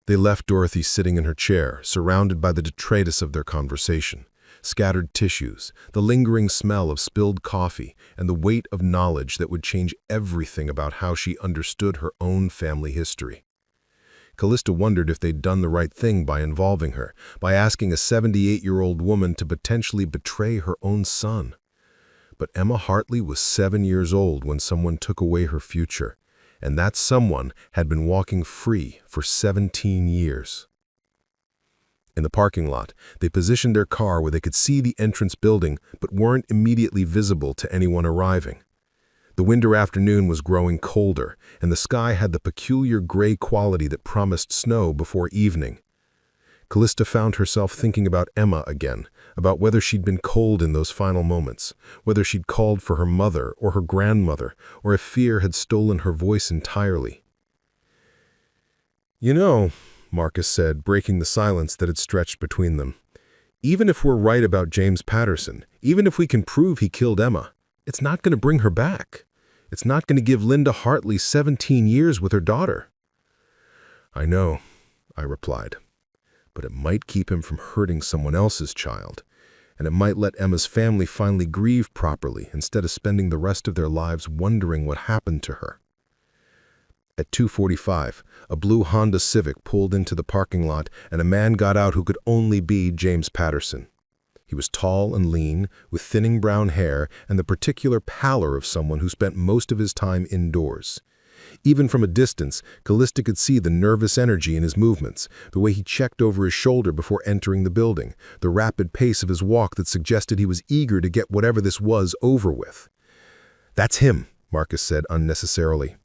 They left Dorothy sitting in her chair, surrounded by the detritus of their conversation, scattered tissues, the lingering smell of spilled coffee, and the weight of knowledge that would change everything about how she understood her own family history. Calista wondered if they'd done the right thing by involving her, by asking a 78-year-old woman to potentially betray her own son. But Emma Hartley was 7 years old when someone took away her future, and that someone had been walking free for 17 years. In the parking lot, they positioned their car where they could see the entrance building but weren't immediately visible to anyone arriving. The winter afternoon was growing colder, and the sky had the peculiar gray quality that promised snow before evening. Calista found herself thinking about Emma again, about whether she'd been cold in those final moments, whether she'd called for her mother or her grandmother, or if fear had stolen her voice entirely. "You know," Marcus said, breaking the silence that had stretched between them, "even if we're right about James Patterson, even if we can prove he killed Emma, it's not going to bring her back. It's not going to give Linda Hartley 17 years with her daughter." "I know," I replied. "But it might keep him from hurting someone else's child, and it might let Emma's family finally grieve properly instead of spending the rest of their lives wondering what happened to her." At 2:45, a blue Honda Civic pulled into the parking lot, and a man got out who could only be James Patterson. He was tall and lean, with thinning brown hair and the particular pallor of someone who spent most of his time indoors. Even from a distance, Calista could see the nervous energy in his movements, the way he checked over his shoulder before entering the building, the rapid pace of his walk that suggested he was eager to get whatever this was over with. "That's him," Marcus said unnecessarily.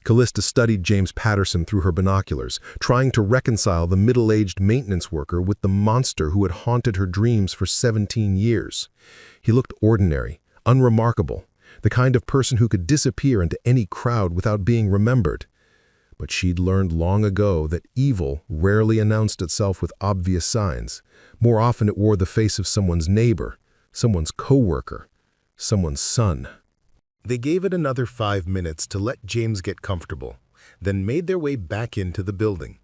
Calista studied James Patterson through her binoculars, trying to reconcile the middle-aged maintenance worker with the monster who had haunted her dreams for 17 years. He looked ordinary, unremarkable, the kind of person who could disappear into any crowd without being remembered. But she'd learned long ago that evil rarely announced itself with obvious signs. More often it wore the face of someone's neighbor, someone's coworker, someone's son. They gave it another 5 minutes to let James get comfortable, then made their way back into the building.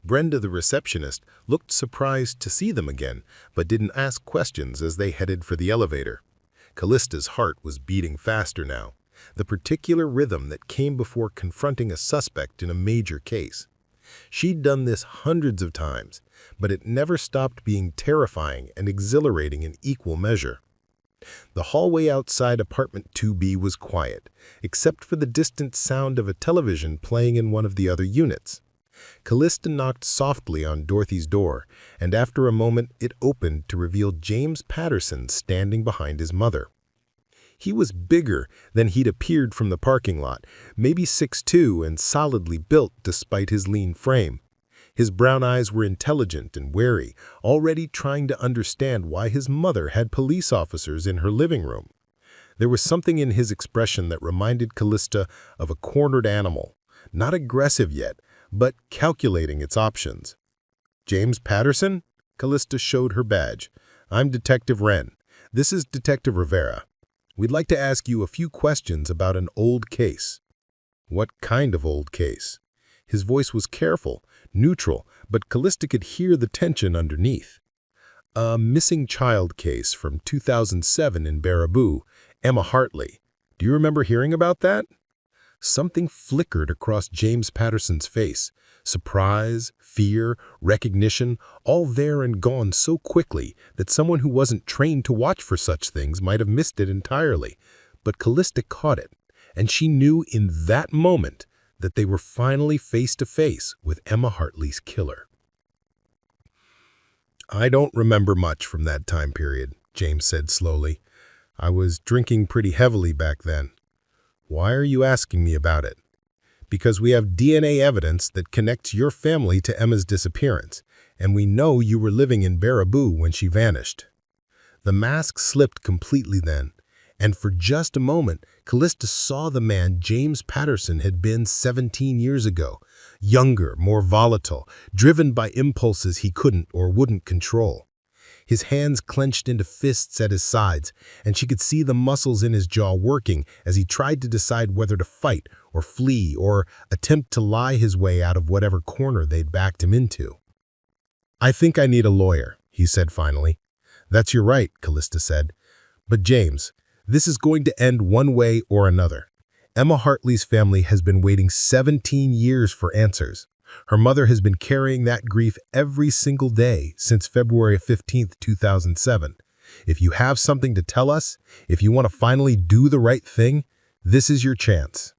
Brenda, the receptionist, looked surprised to see them again, but didn't ask questions as they headed for the elevator. Callista's heart was beating faster now, the particular rhythm that came before confronting a suspect in a major case. She'd done this hundreds of times, but it never stopped being terrifying and exhilarating in equal measure. The hallway outside apartment 2B was quiet, except for the distant sound of a television playing in one of the other units. Calista knocked softly on Dorothy's door, and after a moment it opened to reveal James Patterson standing behind his mother. He was bigger than he'd appeared from the parking lot, maybe 6'2" and solidly built despite his lean frame. His brown eyes were intelligent and wary, already trying to understand why his mother had police officers in her living room. There was something in his expression that reminded Calista of a cornered animal, not aggressive yet, but calculating its options. "James Patterson?" Calista showed her badge. "I'm Detective Wren. This is Detective Rivera. We'd like to ask you a few questions about an old case." "What kind of old case?" His voice was careful, neutral, but Calista could hear the tension underneath. "A missing child case from 2007 in Baraboo, Emma Hartley. Do you remember hearing about that?" Something flickered across James Patterson's face. Surprise, fear, recognition, all there and gone so quickly that someone who wasn't trained to watch for such things might have missed it entirely. But Calista caught it, and she knew in that moment that they were finally face to face with Emma Hartley's killer. "I don't remember much from that time period," James said slowly. "I was drinking pretty heavily back then." "Why are you asking me about it?" "Because we have DNA evidence that connects your family to Emma's disappearance, and we know you were living in Baraboo when she vanished." The mask slipped completely then, and for just a moment, Calista saw the man James Patterson had been 17 years ago, younger, more volatile, driven by impulses he couldn't or wouldn't control. His hands clenched into fists at his sides, and she could see the muscles in his jaw working as he tried to decide whether to fight or flee or attempt to lie his way out of whatever corner they'd backed him into. "I think I need a lawyer," he said finally. "That's your right," Calista said. "But James, this is going to end one way or another. Emma Hartley's family has been waiting 17 years for answers. Her mother has been carrying that grief every single day since February 15th, 2007. If you have something to tell us, if you want to finally do the right thing, this is your chance."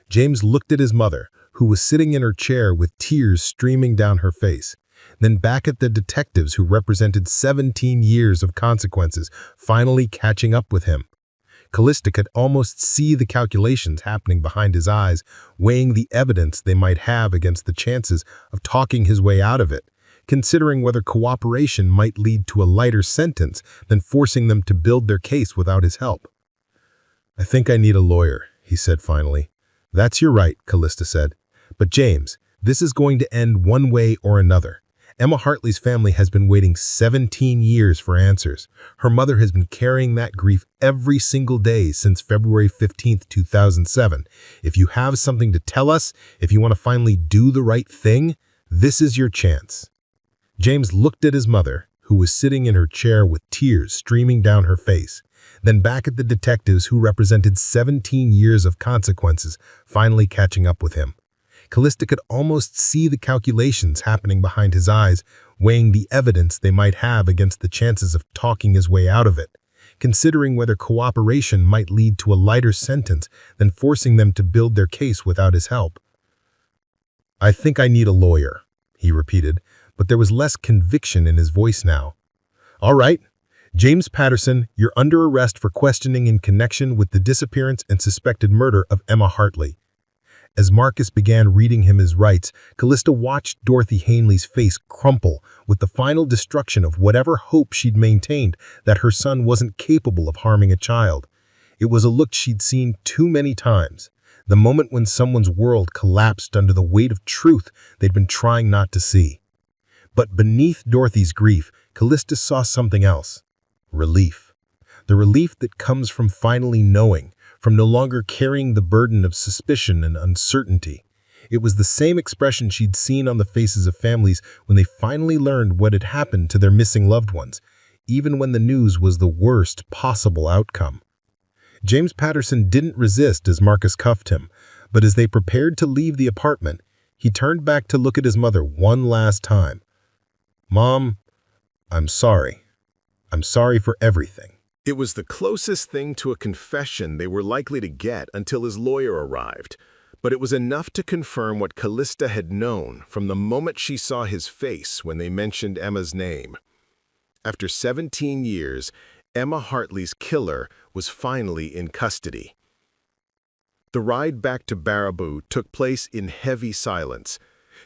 James looked at his mother, who was sitting in her chair with tears streaming down her face, then back at the detectives who represented 17 years of consequences finally catching up with him. Calista could almost see the calculations happening behind his eyes, weighing the evidence they might have against the chances of talking his way out of it, considering whether cooperation might lead to a lighter sentence than forcing them to build their case without his help. "I think I need a lawyer," he said finally. "That's your right," Calista said. "But James, this is going to end one way or another. Emma Hartley's family has been waiting 17 years for answers. Her mother has been carrying that grief every single day since February 15th, 2007. If you have something to tell us, if you want to finally do the right thing, this is your chance." James looked at his mother, who was sitting in her chair with tears streaming down her face, then back at the detectives who represented 17 years of consequences finally catching up with him. Calista could almost see the calculations happening behind his eyes, weighing the evidence they might have against the chances of talking his way out of it, considering whether cooperation might lead to a lighter sentence than forcing them to build their case without his help. "I think I need a lawyer," he repeated, but there was less conviction in his voice now. "All right. James Patterson, you're under arrest for questioning in connection with the disappearance and suspected murder of Emma Hartley." As Marcus began reading him his rights, Calista watched Dorothy Hanley's face crumple with the final destruction of whatever hope she'd maintained that her son wasn't capable of harming a child. It was a look she'd seen too many times, the moment when someone's world collapsed under the weight of truth they'd been trying not to see. But beneath Dorothy's grief, Calista saw something else. Relief. The relief that comes from finally knowing, from no longer carrying the burden of suspicion and uncertainty. It was the same expression she'd seen on the faces of families when they finally learned what had happened to their missing loved ones, even when the news was the worst possible outcome. James Patterson didn't resist as Marcus cuffed him, but as they prepared to leave the apartment, he turned back to look at his mother one last time. "Mom, I'm sorry. I'm sorry for everything." It was the closest thing to a confession they were likely to get until his lawyer arrived, but it was enough to confirm what Calista had known from the moment she saw his face when they mentioned Emma's name. After 17 years, Emma Hartley's killer was finally in custody. The ride back to Baraboo took place in heavy silence.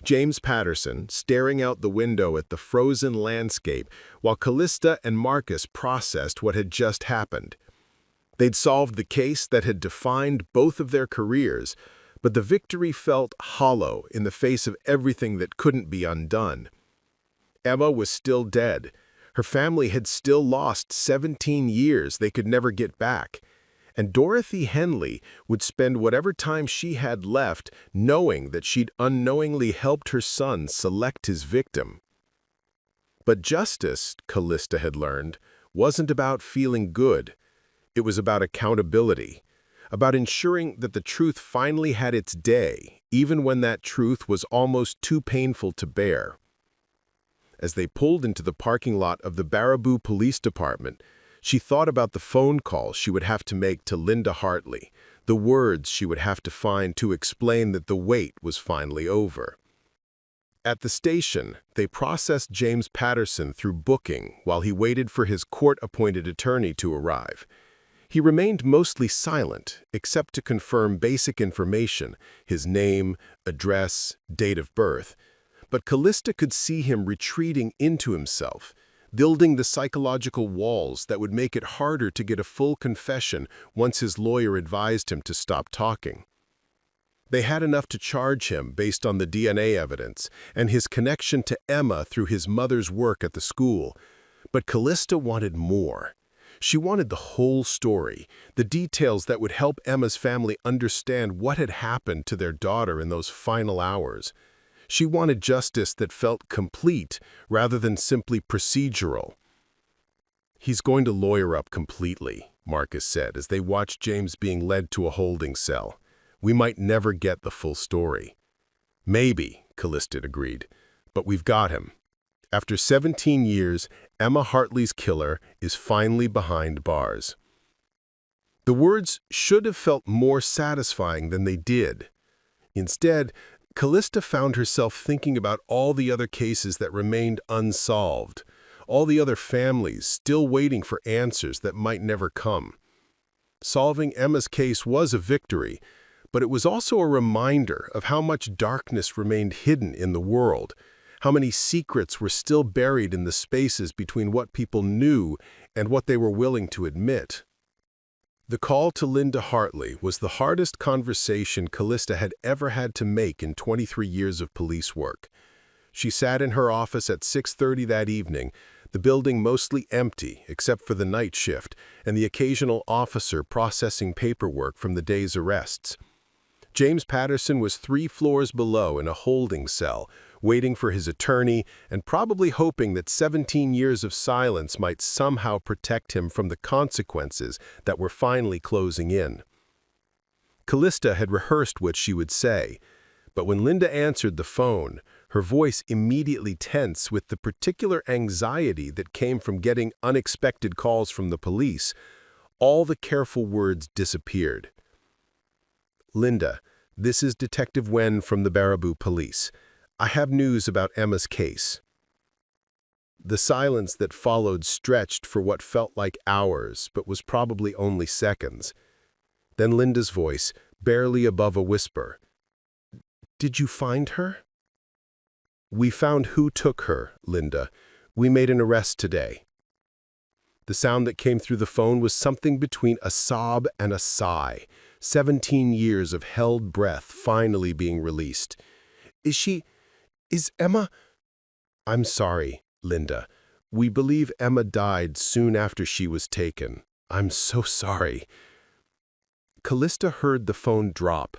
James Patterson staring out the window at the frozen landscape while Calista and Marcus processed what had just happened. They'd solved the case that had defined both of their careers, but the victory felt hollow in the face of everything that couldn't be undone. Emma was still dead. Her family had still lost 17 years they could never get back. And Dorothy Henley would spend whatever time she had left knowing that she'd unknowingly helped her son select his victim. But justice, Calista had learned, wasn't about feeling good. It was about accountability. about ensuring that the truth finally had its day, even when that truth was almost too painful to bear. As they pulled into the parking lot of the Baraboo Police Department, she thought about the phone call she would have to make to Linda Hartley, the words she would have to find to explain that the wait was finally over. At the station, they processed James Patterson through booking while he waited for his court-appointed attorney to arrive. He remained mostly silent, except to confirm basic information, his name, address, date of birth. But Calista could see him retreating into himself, building the psychological walls that would make it harder to get a full confession once his lawyer advised him to stop talking. They had enough to charge him based on the DNA evidence and his connection to Emma through his mother's work at the school. But Calista wanted more. She wanted the whole story, the details that would help Emma's family understand what had happened to their daughter in those final hours. She wanted justice that felt complete rather than simply procedural. "He's going to lawyer up completely," Marcus said as they watched James being led to a holding cell. "We might never get the full story." "Maybe," Calista agreed, "but we've got him. After 17 years, Emma Hartley's killer is finally behind bars." The words should have felt more satisfying than they did. Instead, Calista found herself thinking about all the other cases that remained unsolved, all the other families still waiting for answers that might never come. Solving Emma's case was a victory, but it was also a reminder of how much darkness remained hidden in the world, how many secrets were still buried in the spaces between what people knew and what they were willing to admit. The call to Linda Hartley was the hardest conversation Calista had ever had to make in 23 years of police work. She sat in her office at 6:30 that evening, the building mostly empty except for the night shift and the occasional officer processing paperwork from the day's arrests. James Patterson was 3 floors below in a holding cell, waiting for his attorney and probably hoping that 17 years of silence might somehow protect him from the consequences that were finally closing in. Calista had rehearsed what she would say, but when Linda answered the phone, her voice immediately tense with the particular anxiety that came from getting unexpected calls from the police, all the careful words disappeared. "Linda, this is Detective Wren from the Baraboo Police. I have news about Emma's case." The silence that followed stretched for what felt like hours, but was probably only seconds. Then Linda's voice, barely above a whisper. "Did you find her?" "We found who took her, Linda. We made an arrest today." The sound that came through the phone was something between a sob and a sigh, 17 years of held breath finally being released. Is Emma?" "I'm sorry, Linda. We believe Emma died soon after she was taken. I'm so sorry." Calista heard the phone drop,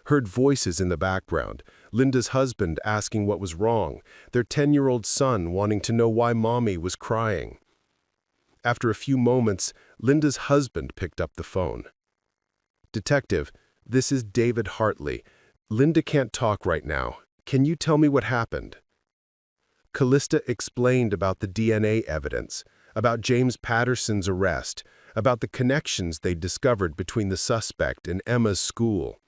heard voices in the background, Linda's husband asking what was wrong, their 10-year-old son wanting to know why Mommy was crying. After a few moments, Linda's husband picked up the phone. "Detective, this is David Hartley. Linda can't talk right now. Can you tell me what happened?" Calista explained about the DNA evidence, about James Patterson's arrest, about the connections they'd discovered between the suspect and Emma's school.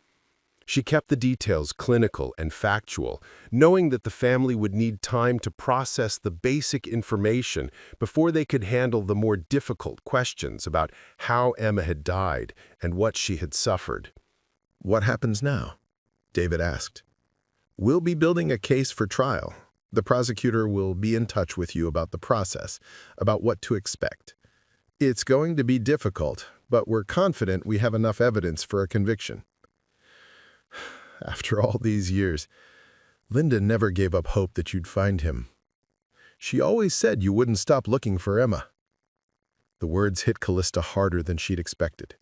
She kept the details clinical and factual, knowing that the family would need time to process the basic information before they could handle the more difficult questions about how Emma had died and what she had suffered. "What happens now?" David asked. "We'll be building a case for trial. The prosecutor will be in touch with you about the process, about what to expect. It's going to be difficult, but we're confident we have enough evidence for a conviction." After all these years, Linda never gave up hope that you'd find him. She always said you wouldn't stop looking for Emma. The words hit Calista harder than she'd expected.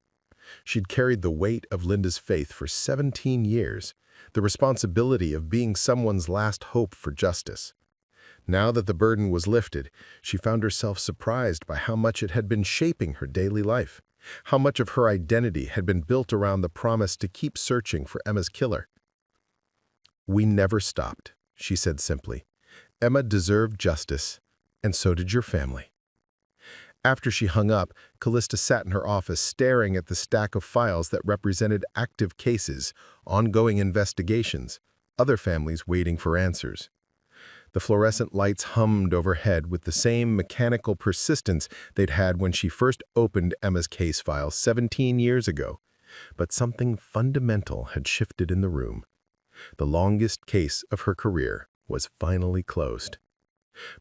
She'd carried the weight of Linda's faith for 17 years, the responsibility of being someone's last hope for justice. Now that the burden was lifted, she found herself surprised by how much it had been shaping her daily life. How much of her identity had been built around the promise to keep searching for Emma's killer? "We never stopped," she said simply. "Emma deserved justice, and so did your family." After she hung up, Calista sat in her office staring at the stack of files that represented active cases, ongoing investigations, other families waiting for answers. The fluorescent lights hummed overhead with the same mechanical persistence they'd had when she first opened Emma's case file 17 years ago. But something fundamental had shifted in the room. The longest case of her career was finally closed.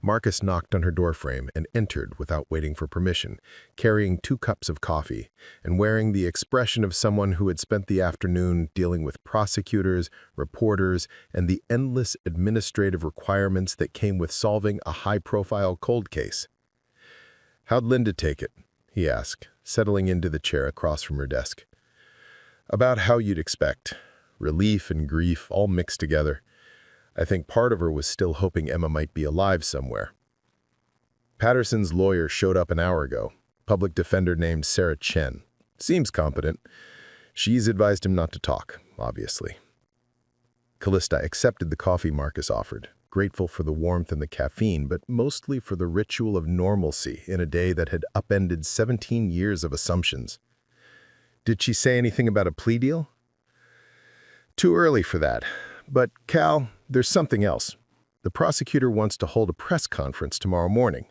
Marcus knocked on her doorframe and entered without waiting for permission, carrying 2 cups of coffee and wearing the expression of someone who had spent the afternoon dealing with prosecutors, reporters, and the endless administrative requirements that came with solving a high-profile cold case. "How'd Linda take it?" he asked, settling into the chair across from her desk. "About how you'd expect. Relief and grief all mixed together. I think part of her was still hoping Emma might be alive somewhere. Patterson's lawyer showed up an hour ago, public defender named Sarah Chen. Seems competent. She's advised him not to talk, obviously." Calista accepted the coffee Marcus offered, grateful for the warmth and the caffeine, but mostly for the ritual of normalcy in a day that had upended 17 years of assumptions. "Did she say anything about a plea deal?" "Too early for that. But, Cal, there's something else. The prosecutor wants to hold a press conference tomorrow morning.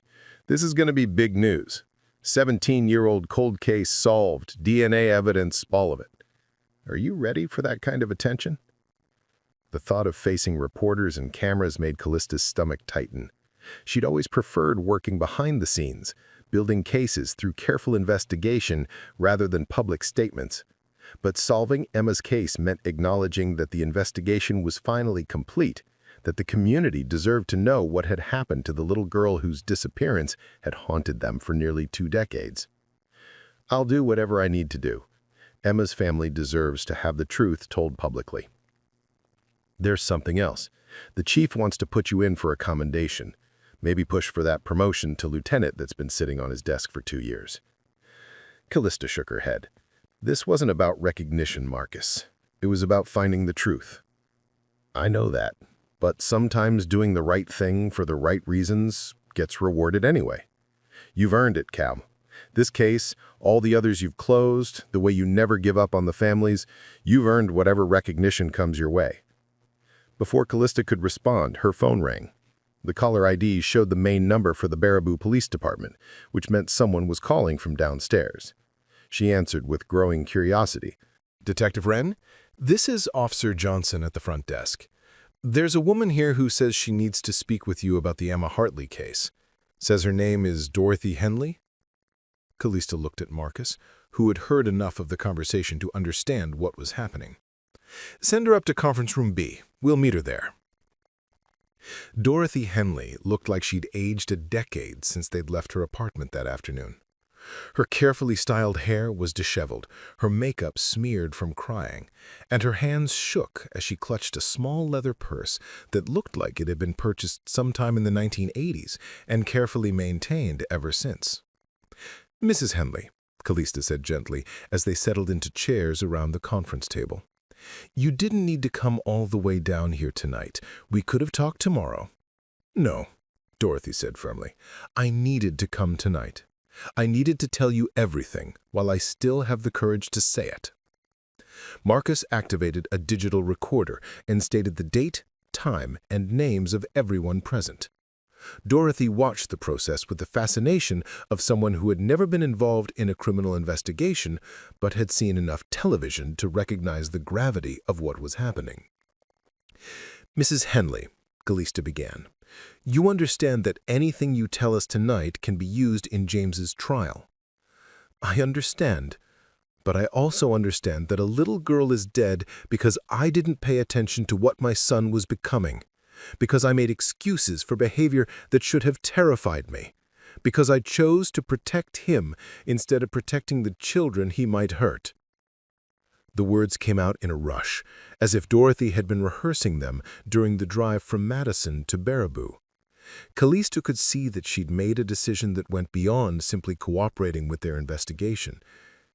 This is going to be big news. 17-year-old cold case solved, DNA evidence, all of it. Are you ready for that kind of attention?" The thought of facing reporters and cameras made Callista's stomach tighten. She'd always preferred working behind the scenes, building cases through careful investigation rather than public statements. But solving Emma's case meant acknowledging that the investigation was finally complete, that the community deserved to know what had happened to the little girl whose disappearance had haunted them for nearly 2 decades. "I'll do whatever I need to do. Emma's family deserves to have the truth told publicly." "There's something else. The chief wants to put you in for a commendation. Maybe push for that promotion to lieutenant that's been sitting on his desk for 2 years. Calista shook her head. "This wasn't about recognition, Marcus. It was about finding the truth." "I know that, but sometimes doing the right thing for the right reasons gets rewarded anyway. You've earned it, Cal. This case, all the others you've closed, the way you never give up on the families, you've earned whatever recognition comes your way." Before Calista could respond, her phone rang. The caller ID showed the main number for the Baraboo Police Department, which meant someone was calling from downstairs. She answered with growing curiosity. "Detective Wren, this is Officer Johnson at the front desk. There's a woman here who says she needs to speak with you about the Emma Hartley case. Says her name is Dorothy Henley?" Calista looked at Marcus, who had heard enough of the conversation to understand what was happening. "Send her up to conference room B. We'll meet her there." Dorothy Henley looked like she'd aged a decade since they'd left her apartment that afternoon. Her carefully styled hair was disheveled, her makeup smeared from crying, and her hands shook as she clutched a small leather purse that looked like it had been purchased sometime in the 1980s and carefully maintained ever since. "Mrs. Henley," Calista said gently as they settled into chairs around the conference table, "you didn't need to come all the way down here tonight. We could have talked tomorrow." "No," Dorothy said firmly. "I needed to come tonight. I needed to tell you everything while I still have the courage to say it." Marcus activated a digital recorder and stated the date, time, and names of everyone present. Dorothy watched the process with the fascination of someone who had never been involved in a criminal investigation but had seen enough television to recognize the gravity of what was happening. "Mrs. Henley," Calista began, "you understand that anything you tell us tonight can be used in James's trial." "I understand, but I also understand that a little girl is dead because I didn't pay attention to what my son was becoming, because I made excuses for behavior that should have terrified me, because I chose to protect him instead of protecting the children he might hurt." The words came out in a rush, as if Dorothy had been rehearsing them during the drive from Madison to Baraboo. Calista could see that she'd made a decision that went beyond simply cooperating with their investigation.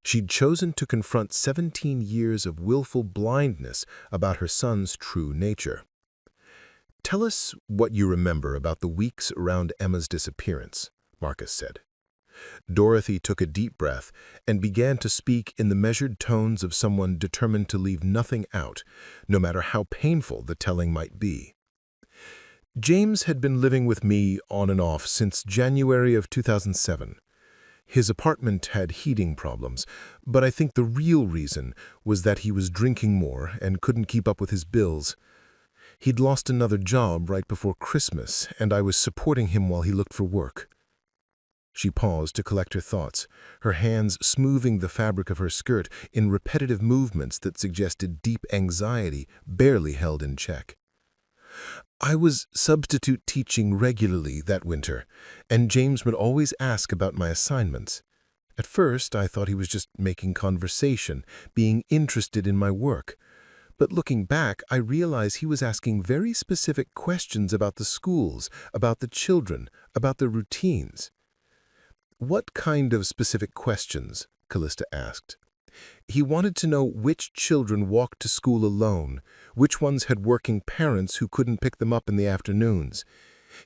She'd chosen to confront 17 years of willful blindness about her son's true nature. "Tell us what you remember about the weeks around Emma's disappearance," Marcus said. Dorothy took a deep breath and began to speak in the measured tones of someone determined to leave nothing out, no matter how painful the telling might be. "James had been living with me on and off since January of 2007. His apartment had heating problems, but I think the real reason was that he was drinking more and couldn't keep up with his bills. He'd lost another job right before Christmas, and I was supporting him while he looked for work." She paused to collect her thoughts, her hands smoothing the fabric of her skirt in repetitive movements that suggested deep anxiety barely held in check. "I was substitute teaching regularly that winter, and James would always ask about my assignments. At first, I thought he was just making conversation, being interested in my work. But looking back, I realized he was asking very specific questions about the schools, about the children, about the routines." "What kind of specific questions?" Calista asked. "He wanted to know which children walked to school alone, which ones had working parents who couldn't pick them up in the afternoons.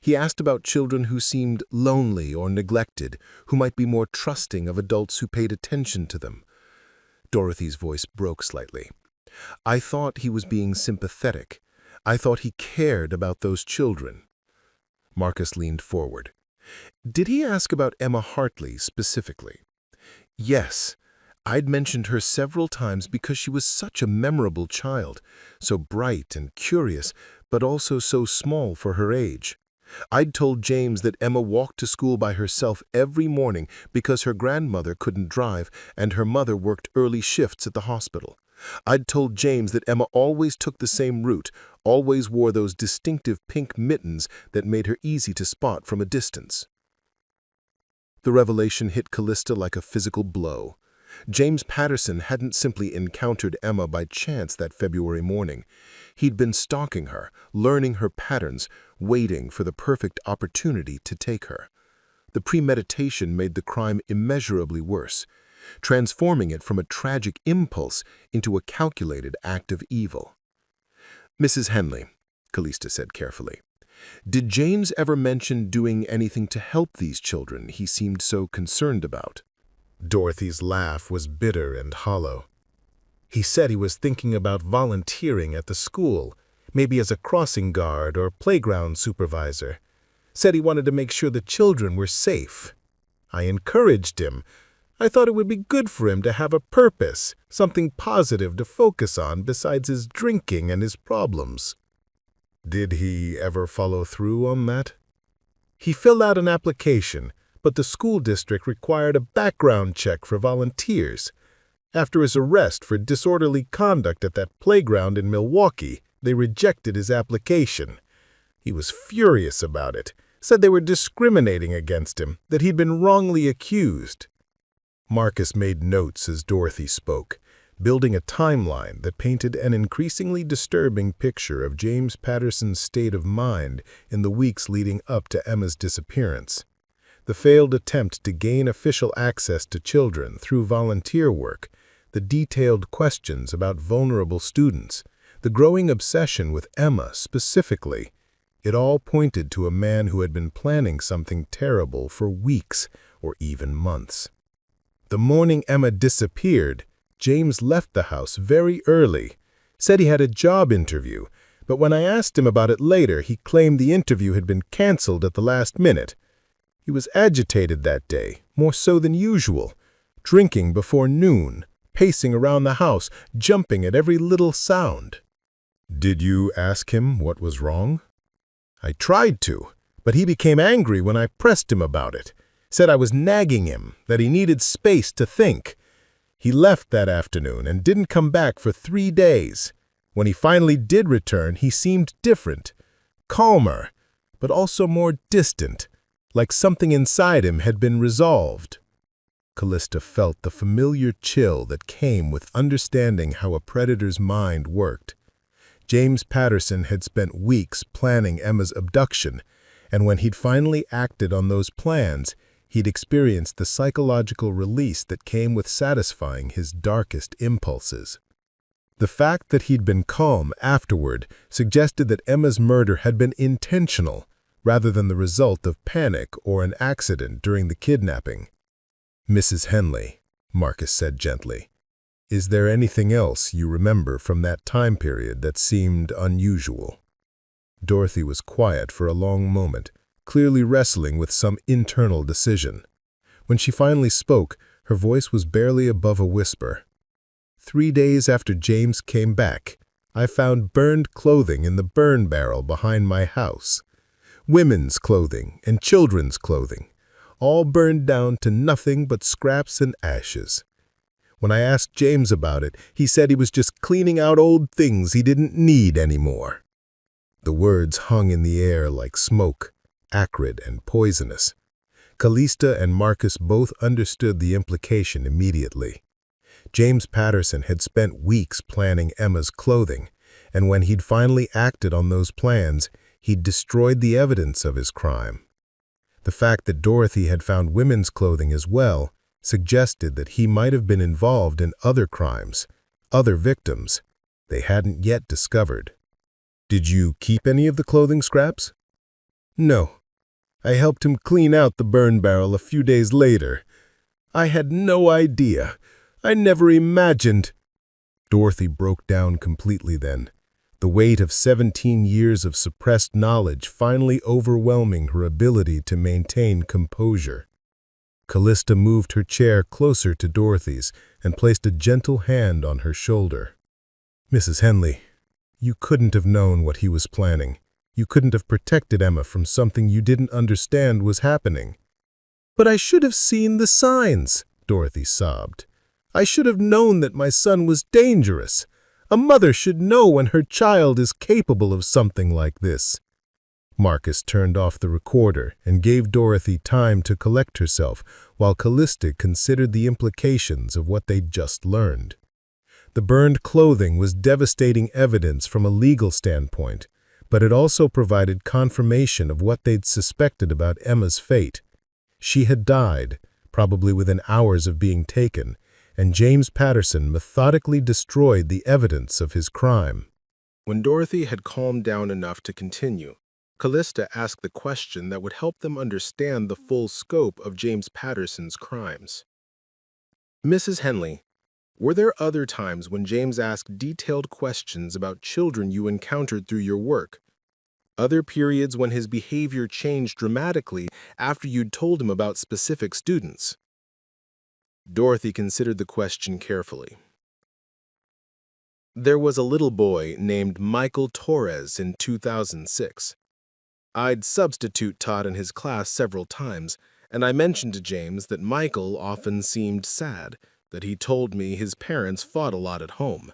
He asked about children who seemed lonely or neglected, who might be more trusting of adults who paid attention to them." Dorothy's voice broke slightly. "I thought he was being sympathetic. I thought he cared about those children." Marcus leaned forward. "Did he ask about Emma Hartley specifically?" "Yes. I'd mentioned her several times because she was such a memorable child, so bright and curious, but also so small for her age. I'd told James that Emma walked to school by herself every morning because her grandmother couldn't drive and her mother worked early shifts at the hospital. I'd told James that Emma always took the same route, always wore those distinctive pink mittens that made her easy to spot from a distance." The revelation hit Calista like a physical blow. James Patterson hadn't simply encountered Emma by chance that February morning. He'd been stalking her, learning her patterns, waiting for the perfect opportunity to take her. The premeditation made the crime immeasurably worse, transforming it from a tragic impulse into a calculated act of evil. "Mrs. Henley," Calista said carefully, "did James ever mention doing anything to help these children he seemed so concerned about?" Dorothy's laugh was bitter and hollow. "He said he was thinking about volunteering at the school, maybe as a crossing guard or playground supervisor. Said he wanted to make sure the children were safe. I encouraged him. I thought it would be good for him to have a purpose, something positive to focus on besides his drinking and his problems." "Did he ever follow through on that?" "He filled out an application, but the school district required a background check for volunteers. After his arrest for disorderly conduct at that playground in Milwaukee, they rejected his application. He was furious about it, said they were discriminating against him, that he'd been wrongly accused." Marcus made notes as Dorothy spoke, building a timeline that painted an increasingly disturbing picture of James Patterson's state of mind in the weeks leading up to Emma's disappearance. The failed attempt to gain official access to children through volunteer work, the detailed questions about vulnerable students, the growing obsession with Emma specifically, it all pointed to a man who had been planning something terrible for weeks or even months. The morning Emma disappeared, James left the house very early, said he had a job interview, but when I asked him about it later, he claimed the interview had been canceled at the last minute. He was agitated that day, more so than usual, drinking before noon, pacing around the house, jumping at every little sound. "Did you ask him what was wrong?" "I tried to, but he became angry when I pressed him about it. Said I was nagging him, that he needed space to think. He left that afternoon and didn't come back for 3 days. When he finally did return, he seemed different, calmer, but also more distant, like something inside him had been resolved." Calista felt the familiar chill that came with understanding how a predator's mind worked. James Patterson had spent weeks planning Emma's abduction, and when he'd finally acted on those plans, He'd experienced the psychological release that came with satisfying his darkest impulses. The fact that he'd been calm afterward suggested that Emma's murder had been intentional, rather than the result of panic or an accident during the kidnapping. "Mrs. Henley," Marcus said gently, "is there anything else you remember from that time period that seemed unusual?" Dorothy was quiet for a long moment, clearly wrestling with some internal decision. When she finally spoke, her voice was barely above a whisper. 3 days after James came back, I found burned clothing in the burn barrel behind my house. Women's clothing and children's clothing, all burned down to nothing but scraps and ashes. When I asked James about it, he said he was just cleaning out old things he didn't need anymore. The words hung in the air like smoke, acrid and poisonous. Calista and Marcus both understood the implication immediately. James Patterson had spent weeks planning Emma's clothing, and when he'd finally acted on those plans, he'd destroyed the evidence of his crime. The fact that Dorothy had found women's clothing as well suggested that he might have been involved in other crimes, other victims they hadn't yet discovered. "Did you keep any of the clothing scraps?" "No. I helped him clean out the burn barrel a few days later. I had no idea. I never imagined." Dorothy broke down completely then, the weight of 17 years of suppressed knowledge finally overwhelming her ability to maintain composure. Calista moved her chair closer to Dorothy's and placed a gentle hand on her shoulder. "Mrs. Henley, you couldn't have known what he was planning. You couldn't have protected Emma from something you didn't understand was happening." "But I should have seen the signs," Dorothy sobbed. "I should have known that my son was dangerous. A mother should know when her child is capable of something like this." Marcus turned off the recorder and gave Dorothy time to collect herself while Calista considered the implications of what they'd just learned. The burned clothing was devastating evidence from a legal standpoint, but it also provided confirmation of what they'd suspected about Emma's fate. She had died, probably within hours of being taken, and James Patterson methodically destroyed the evidence of his crime. When Dorothy had calmed down enough to continue, Calista asked the question that would help them understand the full scope of James Patterson's crimes. "Mrs. Henley, were there other times when James asked detailed questions about children you encountered through your work? Other periods when his behavior changed dramatically after you'd told him about specific students?" Dorothy considered the question carefully. "There was a little boy named Michael Torres in 2006. I'd substitute taught in his class several times, and I mentioned to James that Michael often seemed sad, that he told me his parents fought a lot at home.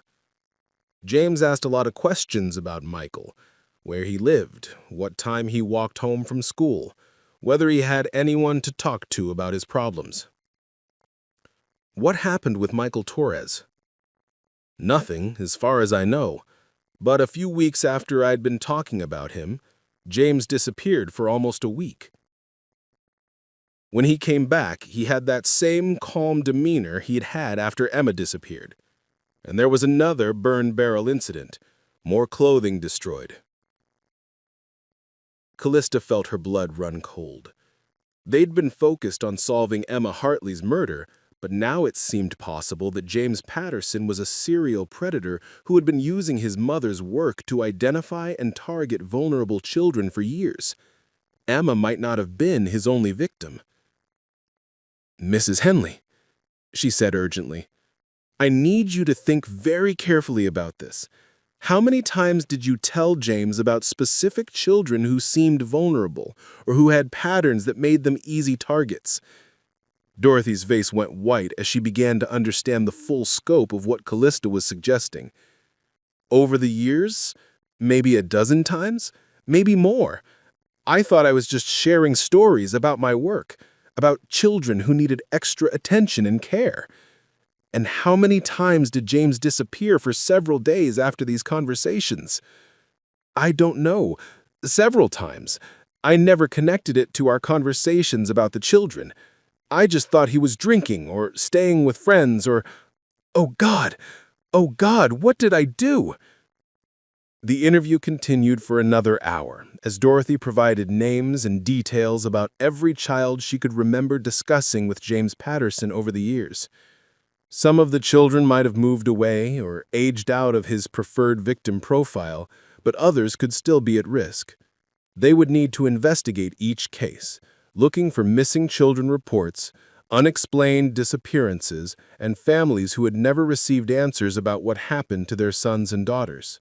James asked a lot of questions about Michael, where he lived, what time he walked home from school, whether he had anyone to talk to about his problems." "What happened with Michael Torres?" "Nothing, as far as I know, but a few weeks after I'd been talking about him, James disappeared for almost a week. When he came back, he had that same calm demeanor he'd had after Emma disappeared. And there was another burn barrel incident, more clothing destroyed." Calista felt her blood run cold. They'd been focused on solving Emma Hartley's murder, but now it seemed possible that James Patterson was a serial predator who had been using his mother's work to identify and target vulnerable children for years. Emma might not have been his only victim. "Mrs. Henley," she said urgently, "I need you to think very carefully about this. How many times did you tell James about specific children who seemed vulnerable or who had patterns that made them easy targets?" Dorothy's face went white as she began to understand the full scope of what Calista was suggesting. "Over the years? Maybe a dozen times? Maybe more. I thought I was just sharing stories about my work, about children who needed extra attention and care. And how many times did James disappear for several days after these conversations?" "I don't know. Several times. I never connected it to our conversations about the children. I just thought he was drinking or staying with friends or... Oh God! Oh God, what did I do? The interview continued for another hour, as Dorothy provided names and details about every child she could remember discussing with James Patterson over the years. Some of the children might have moved away or aged out of his preferred victim profile, but others could still be at risk. They would need to investigate each case, looking for missing children reports, unexplained disappearances, and families who had never received answers about what happened to their sons and daughters.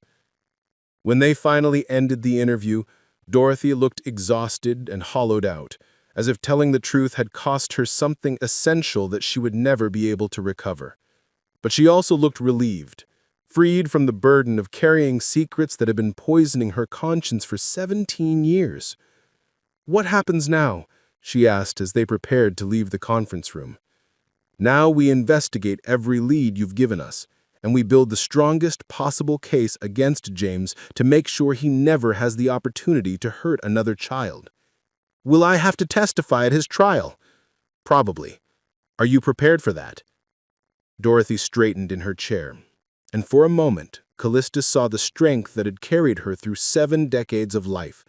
When they finally ended the interview, Dorothy looked exhausted and hollowed out, as if telling the truth had cost her something essential that she would never be able to recover. But she also looked relieved, freed from the burden of carrying secrets that had been poisoning her conscience for 17 years. "What happens now?" she asked as they prepared to leave the conference room. "Now we investigate every lead you've given us, and we build the strongest possible case against James to make sure he never has the opportunity to hurt another child." "Will I have to testify at his trial?" "Probably. Are you prepared for that?" Dorothy straightened in her chair, and for a moment, Calista saw the strength that had carried her through 7 decades of life,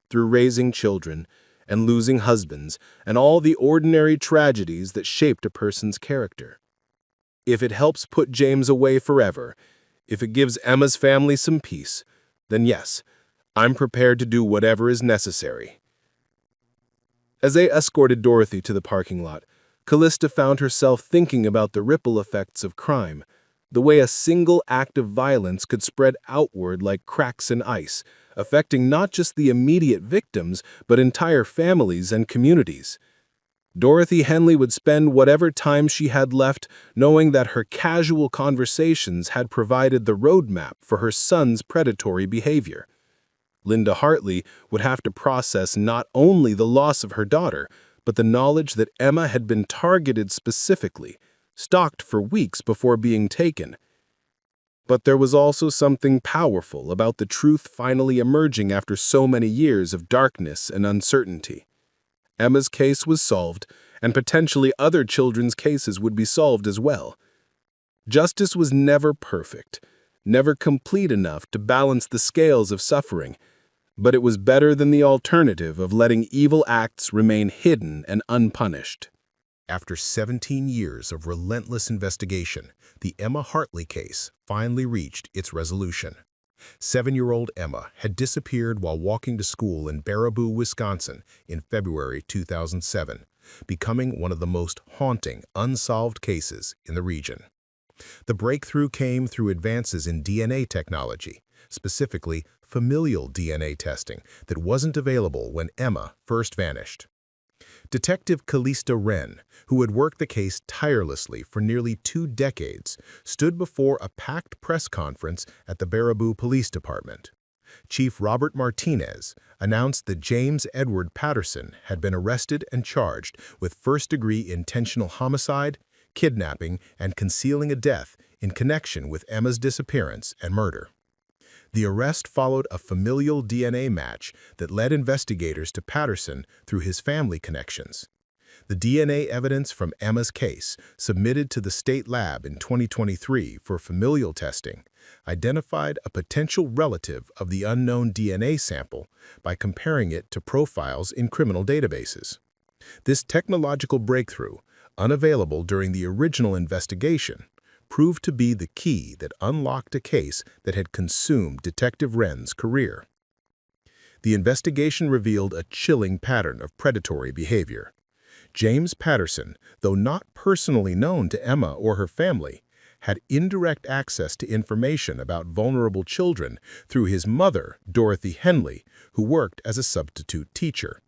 through raising children and losing husbands and all the ordinary tragedies that shaped a person's character. If it helps put James away forever, if it gives Emma's family some peace, then yes, I'm prepared to do whatever is necessary. As they escorted Dorothy to the parking lot, Calista found herself thinking about the ripple effects of crime, the way a single act of violence could spread outward like cracks in ice, affecting not just the immediate victims, but entire families and communities. Dorothy Henley would spend whatever time she had left knowing that her casual conversations had provided the roadmap for her son's predatory behavior. Linda Hartley would have to process not only the loss of her daughter, but the knowledge that Emma had been targeted specifically, stalked for weeks before being taken. But there was also something powerful about the truth finally emerging after so many years of darkness and uncertainty. Emma's case was solved, and potentially other children's cases would be solved as well. Justice was never perfect, never complete enough to balance the scales of suffering, but it was better than the alternative of letting evil acts remain hidden and unpunished. After 17 years of relentless investigation, the Emma Hartley case finally reached its resolution. 7-year-old Emma had disappeared while walking to school in Baraboo, Wisconsin in February 2007, becoming one of the most haunting, unsolved cases in the region. The breakthrough came through advances in DNA technology, specifically familial DNA testing that wasn't available when Emma first vanished. Detective Calista Wren, who had worked the case tirelessly for nearly 2 decades, stood before a packed press conference at the Baraboo Police Department. Chief Robert Martinez announced that James Edward Patterson had been arrested and charged with first-degree intentional homicide, kidnapping, and concealing a death in connection with Emma's disappearance and murder. The arrest followed a familial DNA match that led investigators to Patterson through his family connections. The DNA evidence from Emma's case, submitted to the state lab in 2023 for familial testing, identified a potential relative of the unknown DNA sample by comparing it to profiles in criminal databases. This technological breakthrough, unavailable during the original investigation, proved to be the key that unlocked a case that had consumed Detective Wren's career. The investigation revealed a chilling pattern of predatory behavior. James Patterson, though not personally known to Emma or her family, had indirect access to information about vulnerable children through his mother, Dorothy Henley, who worked as a substitute teacher.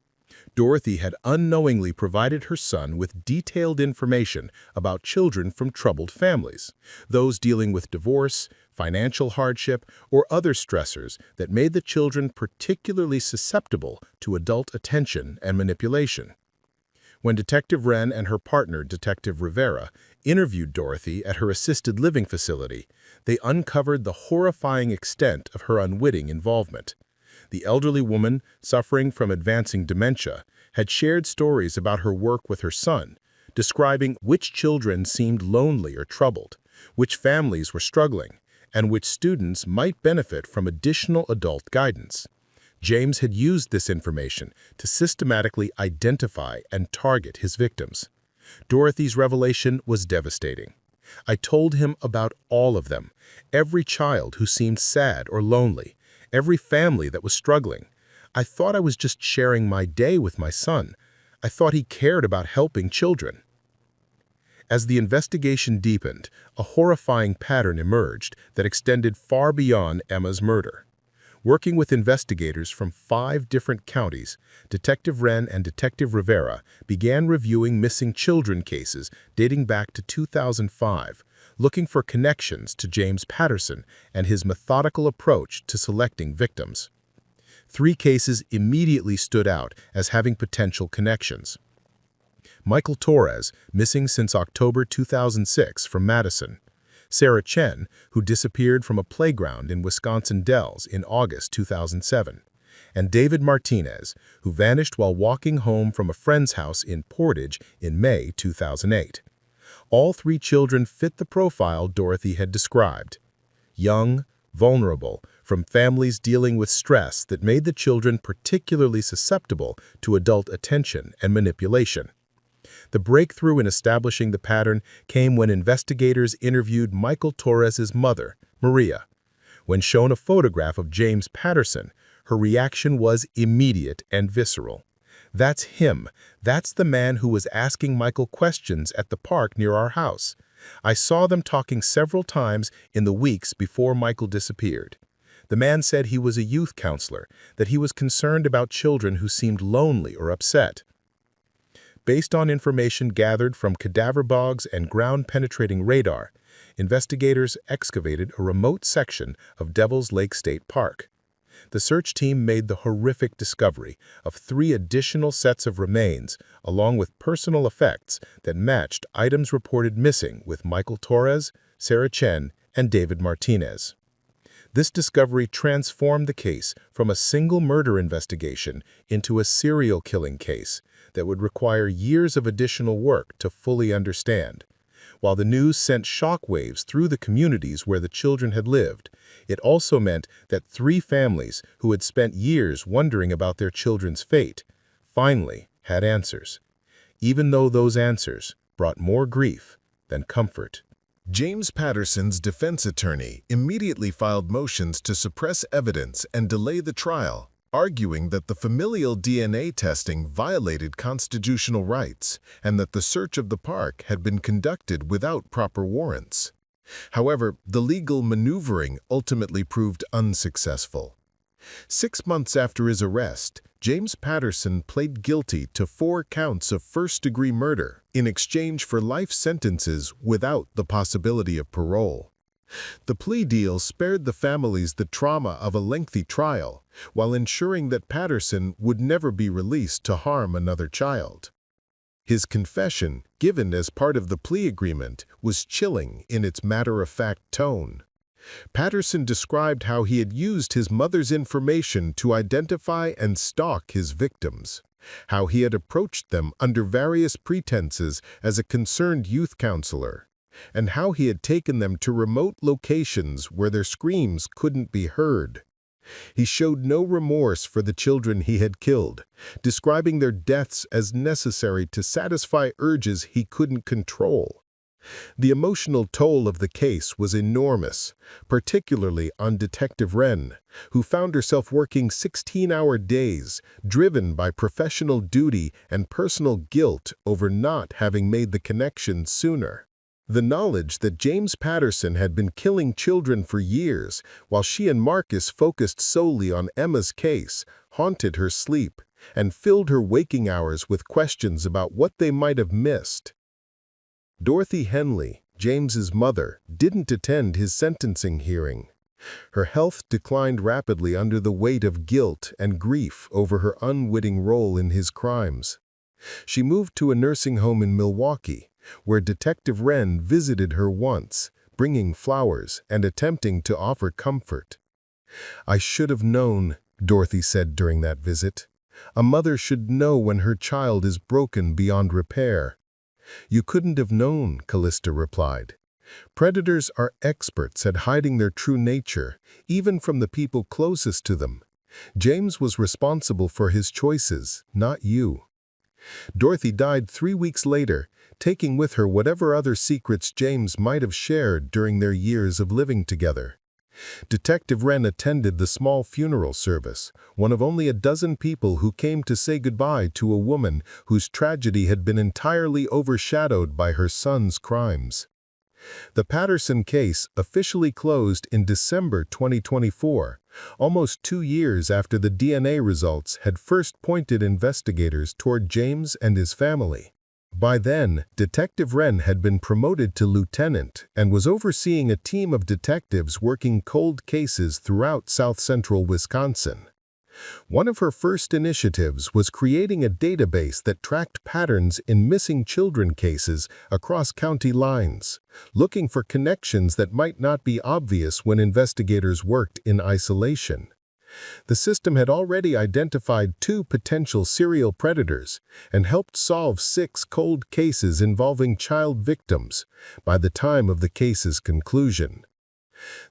Dorothy had unknowingly provided her son with detailed information about children from troubled families, those dealing with divorce, financial hardship, or other stressors that made the children particularly susceptible to adult attention and manipulation. When Detective Wren and her partner, Detective Rivera, interviewed Dorothy at her assisted living facility, they uncovered the horrifying extent of her unwitting involvement. The elderly woman, suffering from advancing dementia, had shared stories about her work with her son, describing which children seemed lonely or troubled, which families were struggling, and which students might benefit from additional adult guidance. James had used this information to systematically identify and target his victims. Dorothy's revelation was devastating. I told him about all of them, every child who seemed sad or lonely, every family that was struggling. I thought I was just sharing my day with my son. I thought he cared about helping children. As the investigation deepened, a horrifying pattern emerged that extended far beyond Emma's murder. Working with investigators from 5 different counties, Detective Wren and Detective Rivera began reviewing missing children cases dating back to 2005, looking for connections to James Patterson and his methodical approach to selecting victims. 3 cases immediately stood out as having potential connections. Michael Torres, missing since October 2006 from Madison. Sarah Chen, who disappeared from a playground in Wisconsin Dells in August 2007. And David Martinez, who vanished while walking home from a friend's house in Portage in May 2008. All 3 children fit the profile Dorothy had described. Young, vulnerable, from families dealing with stress that made the children particularly susceptible to adult attention and manipulation. The breakthrough in establishing the pattern came when investigators interviewed Michael Torres's mother, Maria. When shown a photograph of James Patterson, her reaction was immediate and visceral. "That's him. That's the man who was asking Michael questions at the park near our house. I saw them talking several times in the weeks before Michael disappeared. The man said he was a youth counselor, that he was concerned about children who seemed lonely or upset." Based on information gathered from cadaver bogs and ground-penetrating radar, investigators excavated a remote section of Devil's Lake State Park. The search team made the horrific discovery of 3 additional sets of remains, along with personal effects that matched items reported missing with Michael Torres, Sarah Chen, and David Martinez. This discovery transformed the case from a single murder investigation into a serial killing case that would require years of additional work to fully understand. While the news sent shockwaves through the communities where the children had lived, it also meant that 3 families who had spent years wondering about their children's fate finally had answers, even though those answers brought more grief than comfort. James Patterson's defense attorney immediately filed motions to suppress evidence and delay the trial, arguing that the familial DNA testing violated constitutional rights and that the search of the park had been conducted without proper warrants. However, the legal maneuvering ultimately proved unsuccessful. 6 months after his arrest, James Patterson pled guilty to 4 counts of first-degree murder in exchange for life sentences without the possibility of parole. The plea deal spared the families the trauma of a lengthy trial, while ensuring that Patterson would never be released to harm another child. His confession, given as part of the plea agreement, was chilling in its matter-of-fact tone. Patterson described how he had used his mother's information to identify and stalk his victims, how he had approached them under various pretenses as a concerned youth counselor, and how he had taken them to remote locations where their screams couldn't be heard. He showed no remorse for the children he had killed, describing their deaths as necessary to satisfy urges he couldn't control. The emotional toll of the case was enormous, particularly on Detective Wren, who found herself working 16-hour days, driven by professional duty and personal guilt over not having made the connection sooner. The knowledge that James Patterson had been killing children for years, while she and Marcus focused solely on Emma's case, haunted her sleep and filled her waking hours with questions about what they might have missed. Dorothy Henley, James's mother, didn't attend his sentencing hearing. Her health declined rapidly under the weight of guilt and grief over her unwitting role in his crimes. She moved to a nursing home in Milwaukee, where Detective Wren visited her once, bringing flowers and attempting to offer comfort. "I should have known," Dorothy said during that visit. "A mother should know when her child is broken beyond repair." "You couldn't have known," Calista replied. "Predators are experts at hiding their true nature, even from the people closest to them. James was responsible for his choices, not you." Dorothy died 3 weeks later, taking with her whatever other secrets James might have shared during their years of living together. Detective Wren attended the small funeral service, one of only a dozen people who came to say goodbye to a woman whose tragedy had been entirely overshadowed by her son's crimes. The Patterson case officially closed in December 2024, almost 2 years after the DNA results had first pointed investigators toward James and his family. By then, Detective Wren had been promoted to lieutenant and was overseeing a team of detectives working cold cases throughout south-central Wisconsin. One of her first initiatives was creating a database that tracked patterns in missing children cases across county lines, looking for connections that might not be obvious when investigators worked in isolation. The system had already identified 2 potential serial predators and helped solve 6 cold cases involving child victims by the time of the case's conclusion.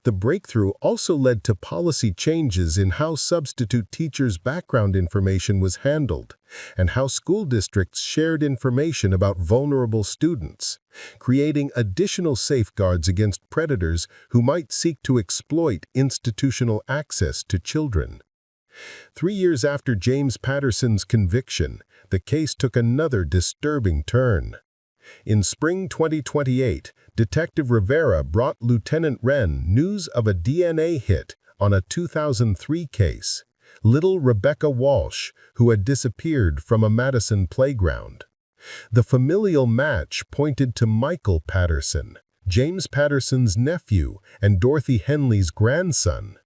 The breakthrough also led to policy changes in how substitute teachers' background information was handled and how school districts shared information about vulnerable students, creating additional safeguards against predators who might seek to exploit institutional access to children. 3 years after James Patterson's conviction, the case took another disturbing turn. In spring 2028, Detective Rivera brought Lieutenant Wren news of a DNA hit on a 2003 case, little Rebecca Walsh, who had disappeared from a Madison playground. The familial match pointed to Michael Patterson, James Patterson's nephew and Dorothy Henley's grandson.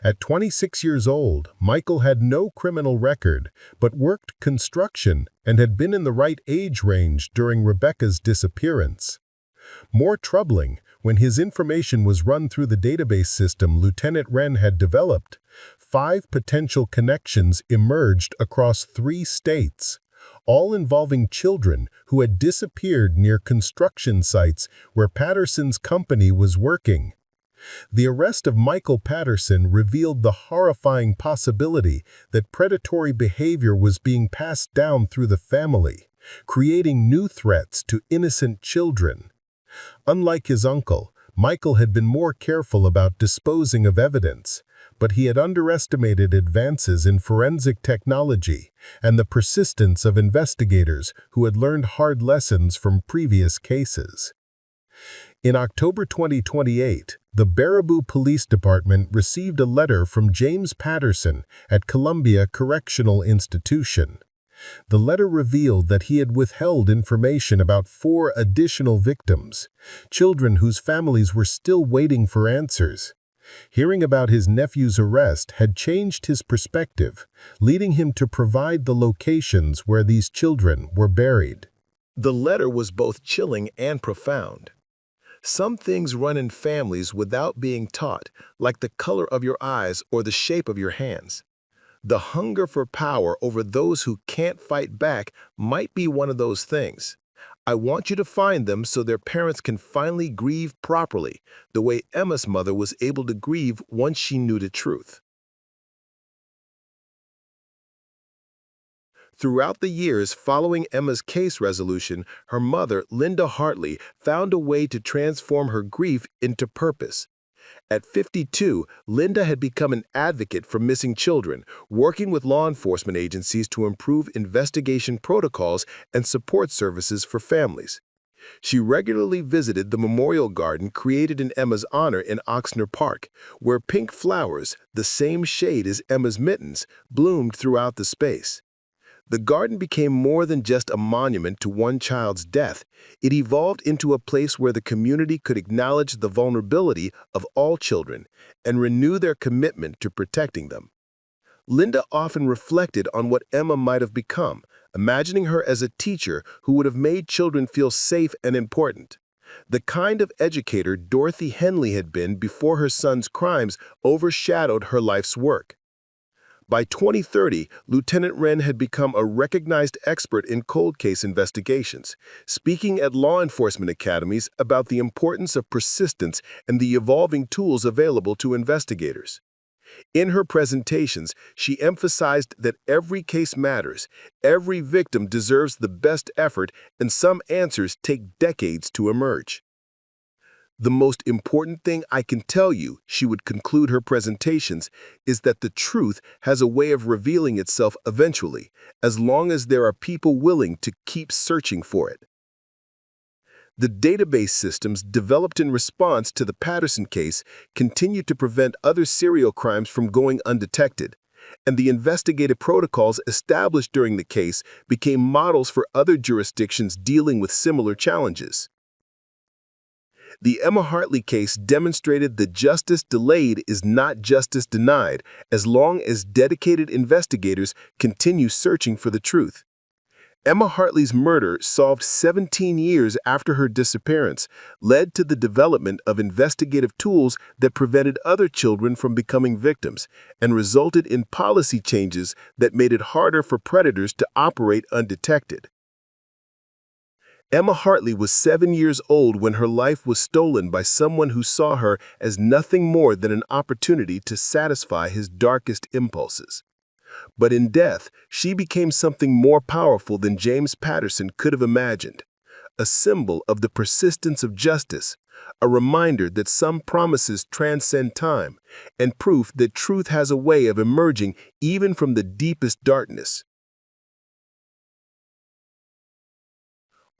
At 26 years old, Michael had no criminal record, but worked construction and had been in the right age range during Rebecca's disappearance. More troubling, when his information was run through the database system Lieutenant Wren had developed, 5 potential connections emerged across 3 states, all involving children who had disappeared near construction sites where Patterson's company was working. The arrest of Michael Patterson revealed the horrifying possibility that predatory behavior was being passed down through the family, creating new threats to innocent children. Unlike his uncle, Michael had been more careful about disposing of evidence, but he had underestimated advances in forensic technology and the persistence of investigators who had learned hard lessons from previous cases. In October 2028, the Baraboo Police Department received a letter from James Patterson at Columbia Correctional Institution. The letter revealed that he had withheld information about 4 additional victims, children whose families were still waiting for answers. Hearing about his nephew's arrest had changed his perspective, leading him to provide the locations where these children were buried. The letter was both chilling and profound. Some things run in families without being taught, like the color of your eyes or the shape of your hands. The hunger for power over those who can't fight back might be one of those things. I want you to find them so their parents can finally grieve properly, the way Emma's mother was able to grieve once she knew the truth. Throughout the years following Emma's case resolution, her mother, Linda Hartley, found a way to transform her grief into purpose. At 52, Linda had become an advocate for missing children, working with law enforcement agencies to improve investigation protocols and support services for families. She regularly visited the memorial garden created in Emma's honor in Oxnard Park, where pink flowers, the same shade as Emma's mittens, bloomed throughout the space. The garden became more than just a monument to one child's death. It evolved into a place where the community could acknowledge the vulnerability of all children and renew their commitment to protecting them. Linda often reflected on what Emma might have become, imagining her as a teacher who would have made children feel safe and important. The kind of educator Dorothy Henley had been before her son's crimes overshadowed her life's work. By 2030, Lieutenant Wren had become a recognized expert in cold case investigations, speaking at law enforcement academies about the importance of persistence and the evolving tools available to investigators. In her presentations, she emphasized that every case matters, every victim deserves the best effort, and some answers take decades to emerge. The most important thing I can tell you, she would conclude her presentations, is that the truth has a way of revealing itself eventually, as long as there are people willing to keep searching for it. The database systems developed in response to the Patterson case continue to prevent other serial crimes from going undetected, and the investigative protocols established during the case became models for other jurisdictions dealing with similar challenges. The Emma Hartley case demonstrated that justice delayed is not justice denied, as long as dedicated investigators continue searching for the truth. Emma Hartley's murder, solved 17 years after her disappearance, led to the development of investigative tools that prevented other children from becoming victims and resulted in policy changes that made it harder for predators to operate undetected. Emma Hartley was 7 years old when her life was stolen by someone who saw her as nothing more than an opportunity to satisfy his darkest impulses. But in death, she became something more powerful than James Patterson could have imagined. A symbol of the persistence of justice, a reminder that some promises transcend time, and proof that truth has a way of emerging even from the deepest darkness.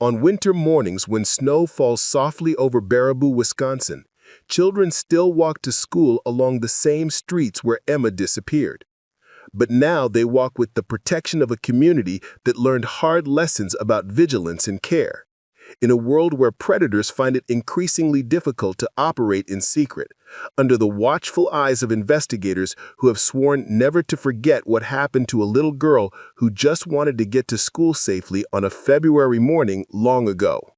On winter mornings when snow falls softly over Baraboo, Wisconsin, children still walk to school along the same streets where Emma disappeared. But now they walk with the protection of a community that learned hard lessons about vigilance and care. In a world where predators find it increasingly difficult to operate in secret, under the watchful eyes of investigators who have sworn never to forget what happened to a little girl who just wanted to get to school safely on a February morning long ago.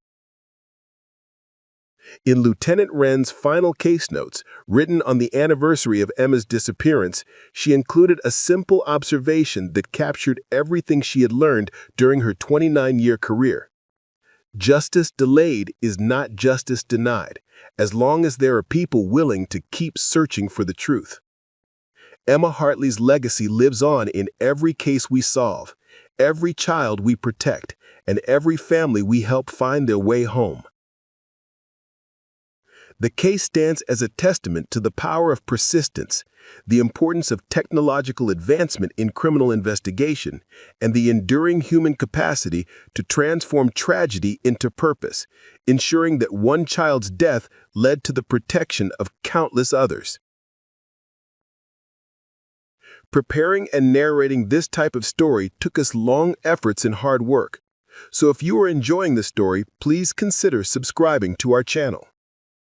In Lieutenant Wren's final case notes, written on the anniversary of Emma's disappearance, she included a simple observation that captured everything she had learned during her 29-year career. Justice delayed is not justice denied, as long as there are people willing to keep searching for the truth. Emma Hartley's legacy lives on in every case we solve, every child we protect, and every family we help find their way home. The case stands as a testament to the power of persistence, the importance of technological advancement in criminal investigation, and the enduring human capacity to transform tragedy into purpose, ensuring that one child's death led to the protection of countless others. Preparing and narrating this type of story took us long efforts and hard work. So if you are enjoying the story, please consider subscribing to our channel.